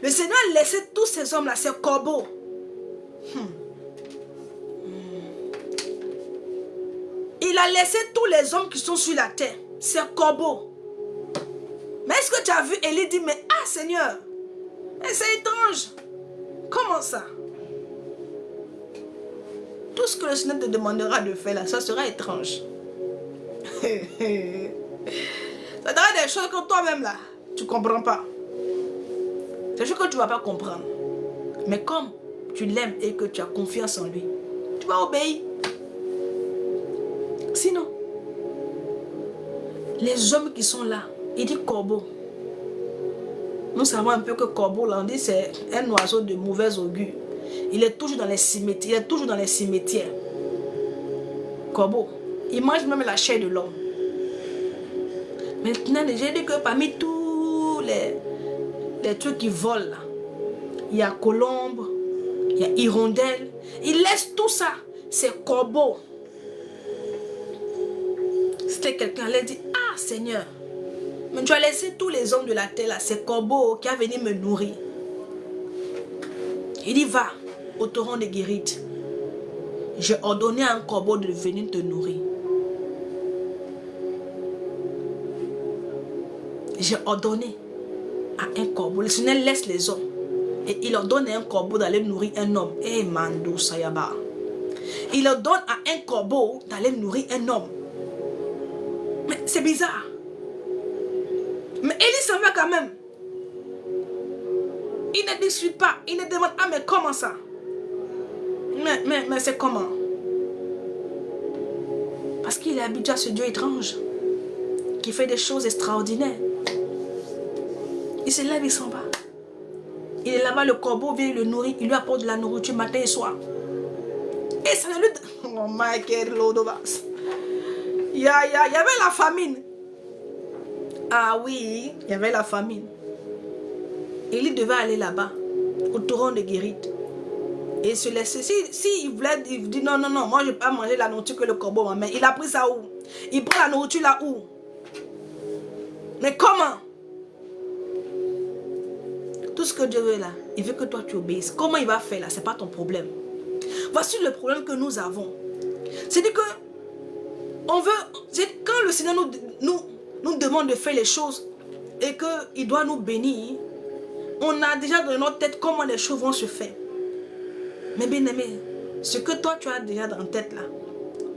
Le Seigneur a laissé tous ces hommes là, ces corbeaux. Il a laissé tous les hommes qui sont sur la terre, ces corbeaux. Mais est-ce que tu as vu Élie dire, mais Seigneur, c'est étrange. Comment ça? Tout ce que le Seigneur te demandera de faire là, ça sera étrange. Ça sera des choses que toi-même là, tu ne comprends pas. C'est des choses que tu ne vas pas comprendre. Mais comme tu l'aimes et que tu as confiance en lui, tu vas obéir. Sinon, les hommes qui sont là, il dit corbeau. Nous savons un peu que corbeau, là, on dit c'est un oiseau de mauvais augure. Il est toujours dans les cimetières. Il est toujours dans les cimetières. Corbeau. Il mange même la chair de l'homme. Maintenant, j'ai dit que parmi tous les trucs qui volent, là, il y a colombe, il y a hirondelle. Il laisse tout ça. C'est corbeau. C'était quelqu'un qui allait dire, Seigneur, mais tu as laissé tous les hommes de la terre là, c'est corbeau qui a venu me nourrir. Il dit, va au torrent de Guérite. J'ai ordonné à un corbeau de venir te nourrir. J'ai ordonné à un corbeau. Le Seigneur laisse les hommes. Et il leur donne à un corbeau d'aller nourrir un homme. Eh, Mando Sayaba. Il leur donne à un corbeau d'aller nourrir un homme. Mais c'est bizarre. Mais Élie s'en va quand même. Il ne discute pas. Il ne demande, ah mais comment ça? Mais c'est comment? Parce qu'il est habitué à ce Dieu étrange. Qui fait des choses extraordinaires. Il se lève, il s'en va. Il est là-bas, le corbeau vient, il le nourrit. Il lui apporte de la nourriture matin et soir. Et ça ne lui... Oh my God, il y avait la famine. Ah oui, il y avait la famine. Élie devait aller là-bas, au torrent de Guérite. Et se laisser. Si il voulait, il dit non, moi je ne vais pas manger la nourriture que le corbeau m'amène. Il a pris ça où? Il prend la nourriture là où? Mais comment? Tout ce que Dieu veut là, il veut que toi tu obéisses. Comment il va faire là? Ce n'est pas ton problème. Voici le problème que nous avons. C'est-à-dire que on veut, quand le Seigneur nous demande de faire les choses et qu'il doit nous bénir, on a déjà dans notre tête comment les choses vont se faire. Mais bien aimé, ce que toi tu as déjà dans la tête là,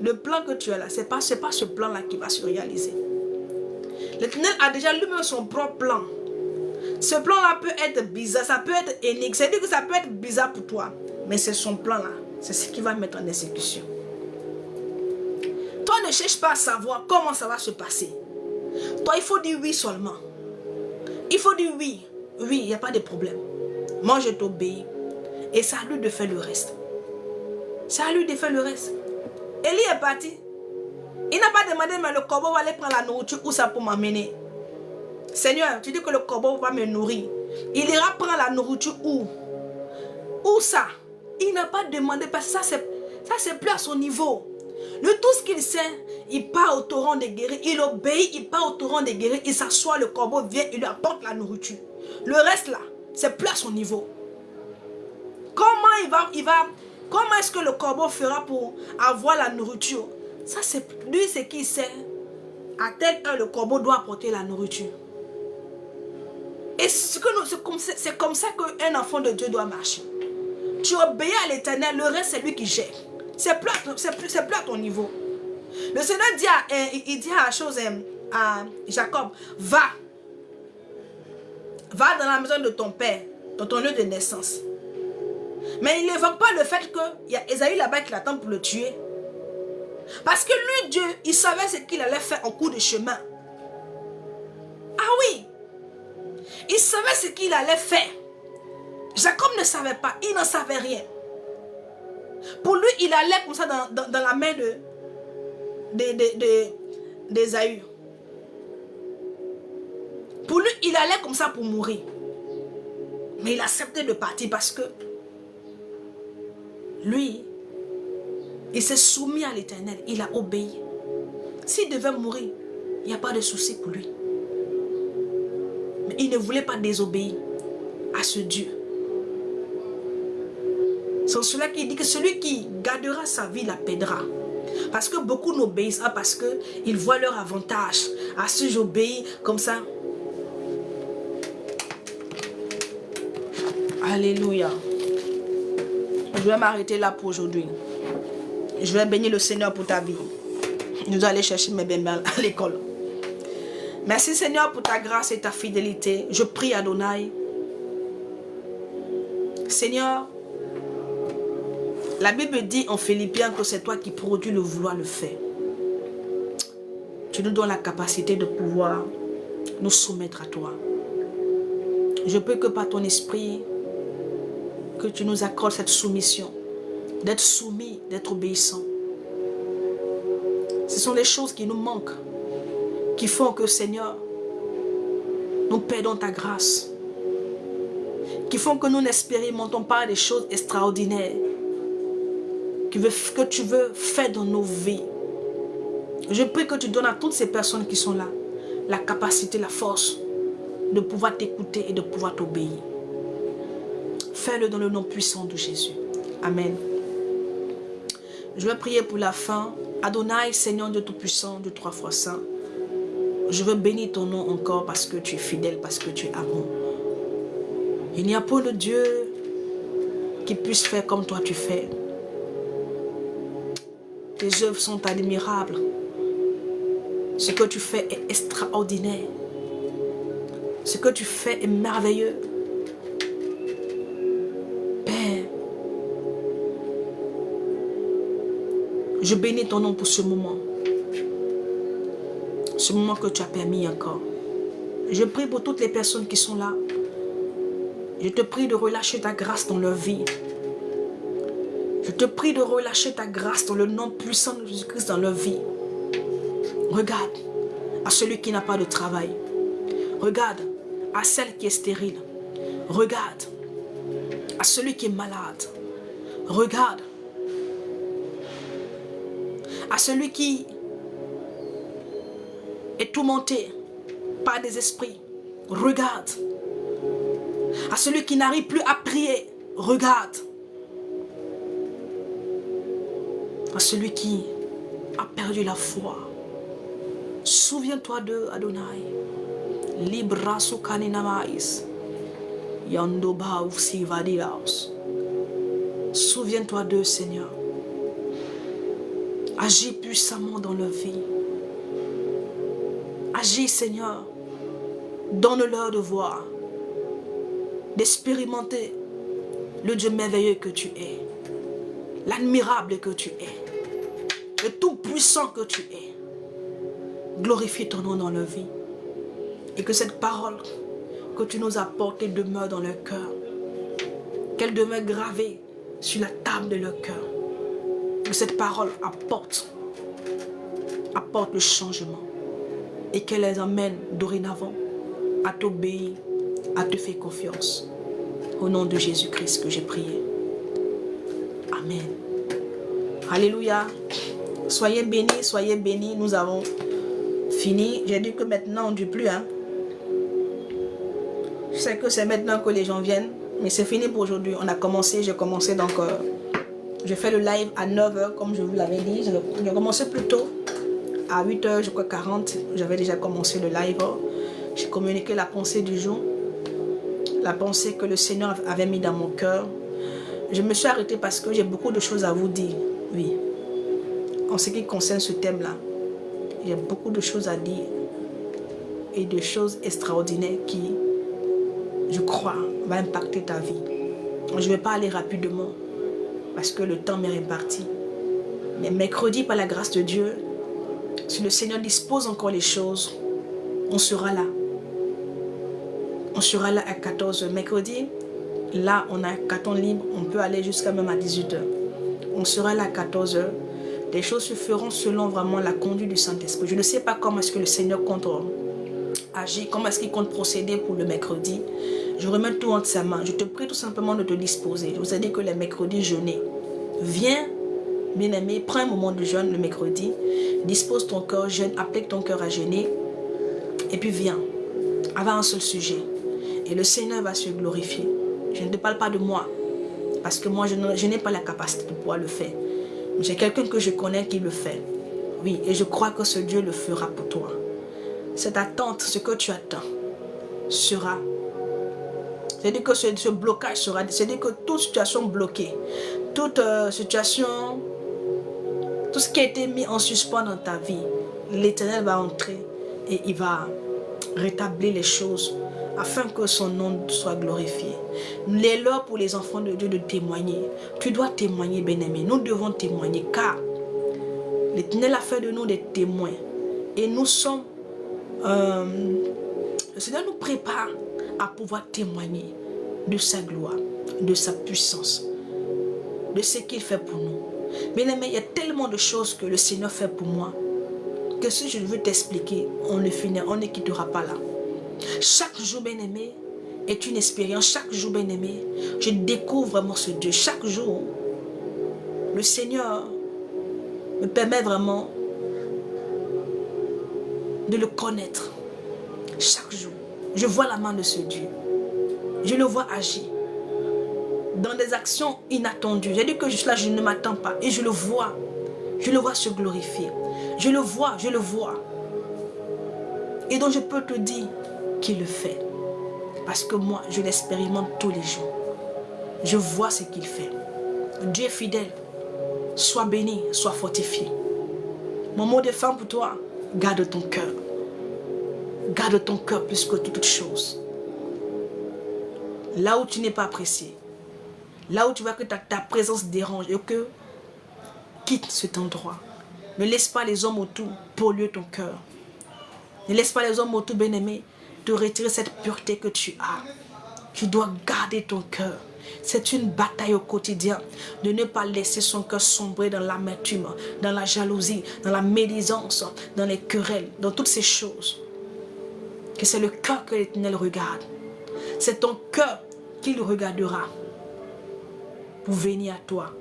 le plan que tu as là, c'est pas ce plan là qui va se réaliser. L'Éternel a déjà lui-même son propre plan. Ce plan là peut être bizarre, ça peut être énigme, c'est-à-dire que ça peut être bizarre pour toi, mais c'est son plan là, c'est ce qui va mettre en exécution. Toi ne cherche pas à savoir comment ça va se passer. Toi il faut dire oui seulement. Il faut dire oui, oui, il n'y a pas de problème. Moi je t'obéis. Et c'est à lui de faire le reste. C'est à lui de faire le reste. Élie est parti. Il n'a pas demandé, mais le corbeau va aller prendre la nourriture, où ça pour m'amener? Seigneur, tu dis que le corbeau va me nourrir. Il ira prendre la nourriture où? Où ça? Il n'a pas demandé, parce que ça c'est plus à son niveau. De tout ce qu'il sait, il part au torrent de guérir, il obéit, il part au torrent de guérir, il s'assoit, le corbeau vient, il lui apporte la nourriture. Le reste là, c'est plus à son niveau. Comment est-ce que le corbeau fera pour avoir la nourriture? Ça c'est lui, c'est qui sait. À telle heure, le corbeau doit apporter la nourriture. Et c'est comme ça qu'un enfant de Dieu doit marcher. Tu obéis à l'Éternel, le reste c'est lui qui gère. C'est plus à ton niveau. Le Seigneur dit à Jacob, va dans la maison de ton père, dans ton lieu de naissance. Mais il n'évoque pas le fait qu'il y a Ésaü là-bas qui l'attend pour le tuer. Parce que lui, Dieu, il savait ce qu'il allait faire en cours de chemin. Ah oui, il savait ce qu'il allait faire. Jacob ne savait pas, il n'en savait rien. Pour lui, il allait comme ça dans la main d'Ésaü. Pour lui, il allait comme ça pour mourir. Mais il acceptait de partir parce que lui, il s'est soumis à l'Éternel, il a obéi. S'il devait mourir, il n'y a pas de souci pour lui. Mais il ne voulait pas désobéir à ce Dieu. C'est cela qu'il dit que celui qui gardera sa vie la perdra. Parce que beaucoup n'obéissent pas parce qu'ils voient leur avantage. Ah, si j'obéis comme ça. Alléluia. Je vais m'arrêter là pour aujourd'hui. Je vais bénir le Seigneur pour ta vie. Nous allons aller chercher mes bébés à l'école. Merci Seigneur pour ta grâce et ta fidélité. Je prie Adonai. Seigneur, la Bible dit en Philippiens que c'est toi qui produis le vouloir le faire. Tu nous donnes la capacité de pouvoir nous soumettre à toi. Je peux que par ton esprit, que tu nous accordes cette soumission, d'être soumis, d'être obéissant. Ce sont les choses qui nous manquent, qui font que Seigneur, nous perdons ta grâce, qui font que nous n'expérimentons pas des choses extraordinaires que tu veux faire dans nos vies. Je prie que tu donnes à toutes ces personnes qui sont là la capacité, la force de pouvoir t'écouter et de pouvoir t'obéir. Fais-le dans le nom puissant de Jésus. Amen. Je vais prier pour la fin. Adonai, Seigneur Dieu Tout-Puissant, Dieu 3 fois Saint. Je veux bénir ton nom encore parce que tu es fidèle, parce que tu es amour. Il n'y a pas de Dieu qui puisse faire comme toi tu fais. Tes œuvres sont admirables. Ce que tu fais est extraordinaire. Ce que tu fais est merveilleux. Père, je bénis ton nom pour ce moment. Ce moment que tu as permis encore. Je prie pour toutes les personnes qui sont là. Je te prie de relâcher ta grâce dans leur vie. Je te prie de relâcher ta grâce dans le nom puissant de Jésus-Christ dans leur vie. Regarde à celui qui n'a pas de travail. Regarde à celle qui est stérile. Regarde à celui qui est malade. Regarde à celui qui est tourmenté par des esprits. Regarde à celui qui n'arrive plus à prier. Regarde à celui qui a perdu la foi. Souviens-toi d'eux, Adonai. Libra sukaninamais. Yandoba usivadiaos. Souviens-toi d'eux, Seigneur. Agis puissamment dans leur vie. Agis, Seigneur. Donne-leur de voir, d'expérimenter le Dieu merveilleux que tu es, l'admirable que tu es, le tout-puissant que tu es. Glorifie ton nom dans leur vie. Et que cette parole que tu nous as portée demeure dans leur cœur. Qu'elle demeure gravée sur la table de leur cœur. Que cette parole apporte le changement. Et qu'elle les emmène dorénavant à t'obéir, à te faire confiance. Au nom de Jésus-Christ que j'ai prié. Amen. Alléluia. Soyez bénis, soyez bénis. Nous avons fini. J'ai dit que maintenant on ne dit plus. Je sais que c'est maintenant que les gens viennent. Mais c'est fini pour aujourd'hui. On a commencé, j'ai commencé donc... je fais le live à 9h comme je vous l'avais dit. J'ai commencé plus tôt. À 8h, je crois 40. J'avais déjà commencé le live. J'ai communiqué la pensée du jour. La pensée que le Seigneur avait mis dans mon cœur. Je me suis arrêtée parce que j'ai beaucoup de choses à vous dire. Oui. En ce qui concerne ce thème-là. Il y a beaucoup de choses à dire. Et des choses extraordinaires qui, je crois, vont impacter ta vie. Je ne vais pas aller rapidement. Parce que le temps m'est réparti. Mais mercredi, par la grâce de Dieu, si le Seigneur dispose encore les choses, on sera là. On sera là à 14h. Mercredi, là, on a un carton libre. On peut aller jusqu'à même à 18h. On sera là à 14h. Les choses se feront selon vraiment la conduite du Saint-Esprit. Je ne sais pas comment est-ce que le Seigneur compte agir, comment est-ce qu'il compte procéder pour le mercredi. Je remets tout entre sa main. Je te prie tout simplement de te disposer. Je vous ai dit que les mercredis jeûner. Viens, bien-aimé, prends un moment de jeûne le mercredi. Dispose ton cœur, jeûne, applique ton cœur à jeûner. Et puis viens, avec un seul sujet. Et le Seigneur va se glorifier. Je ne te parle pas de moi. Parce que moi, je n'ai pas la capacité de pouvoir le faire. J'ai quelqu'un que je connais qui le fait. Oui, et je crois que ce Dieu le fera pour toi. Cette attente, ce que tu attends, sera. C'est-à-dire que ce blocage sera. C'est-à-dire que toute situation bloquée, toute situation, tout ce qui a été mis en suspens dans ta vie, l'Éternel va entrer et il va rétablir les choses afin que son nom soit glorifié. Il est l'heure pour les enfants de Dieu de témoigner. Tu dois témoigner, bien-aimé. Nous devons témoigner car l'Éternel a fait de nous des témoins. Et nous sommes... le Seigneur nous prépare à pouvoir témoigner de sa gloire, de sa puissance, de ce qu'il fait pour nous. Bien-aimé, il y a tellement de choses que le Seigneur fait pour moi que si je veux t'expliquer, on ne quittera pas là. Chaque jour, bien-aimé, est une expérience. Chaque jour, bien-aimé, je découvre vraiment ce Dieu. Chaque jour, le Seigneur me permet vraiment de le connaître. Chaque jour, je vois la main de ce Dieu. Je le vois agir dans des actions inattendues. J'ai dit que je suis là, je ne m'attends pas. Et je le vois. Je le vois se glorifier. Je le vois, je le vois. Et donc je peux te dire qu'il le fait. Parce que moi, je l'expérimente tous les jours. Je vois ce qu'il fait. Dieu est fidèle. Sois béni, sois fortifié. Mon mot de fin pour toi, garde ton cœur. Garde ton cœur plus que toute chose. Là où tu n'es pas apprécié, là où tu vois que ta présence dérange et que quitte cet endroit. Ne laisse pas les hommes autour polluer ton cœur. Ne laisse pas les hommes autour, bien-aimés, te retirer cette pureté que tu as. Tu dois garder ton cœur. C'est une bataille au quotidien de ne pas laisser son cœur sombrer dans l'amertume, dans la jalousie, dans la médisance, dans les querelles, dans toutes ces choses. Que c'est le cœur que l'Éternel regarde. C'est ton cœur qu'il regardera pour venir à toi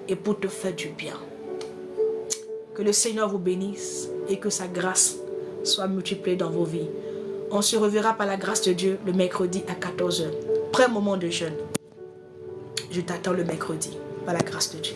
et pour te faire du bien. Que le Seigneur vous bénisse et que sa grâce soit multipliée dans vos vies. On se reverra par la grâce de Dieu le mercredi à 14 h. Prends un moment de jeûne. Je t'attends le mercredi par la grâce de Dieu.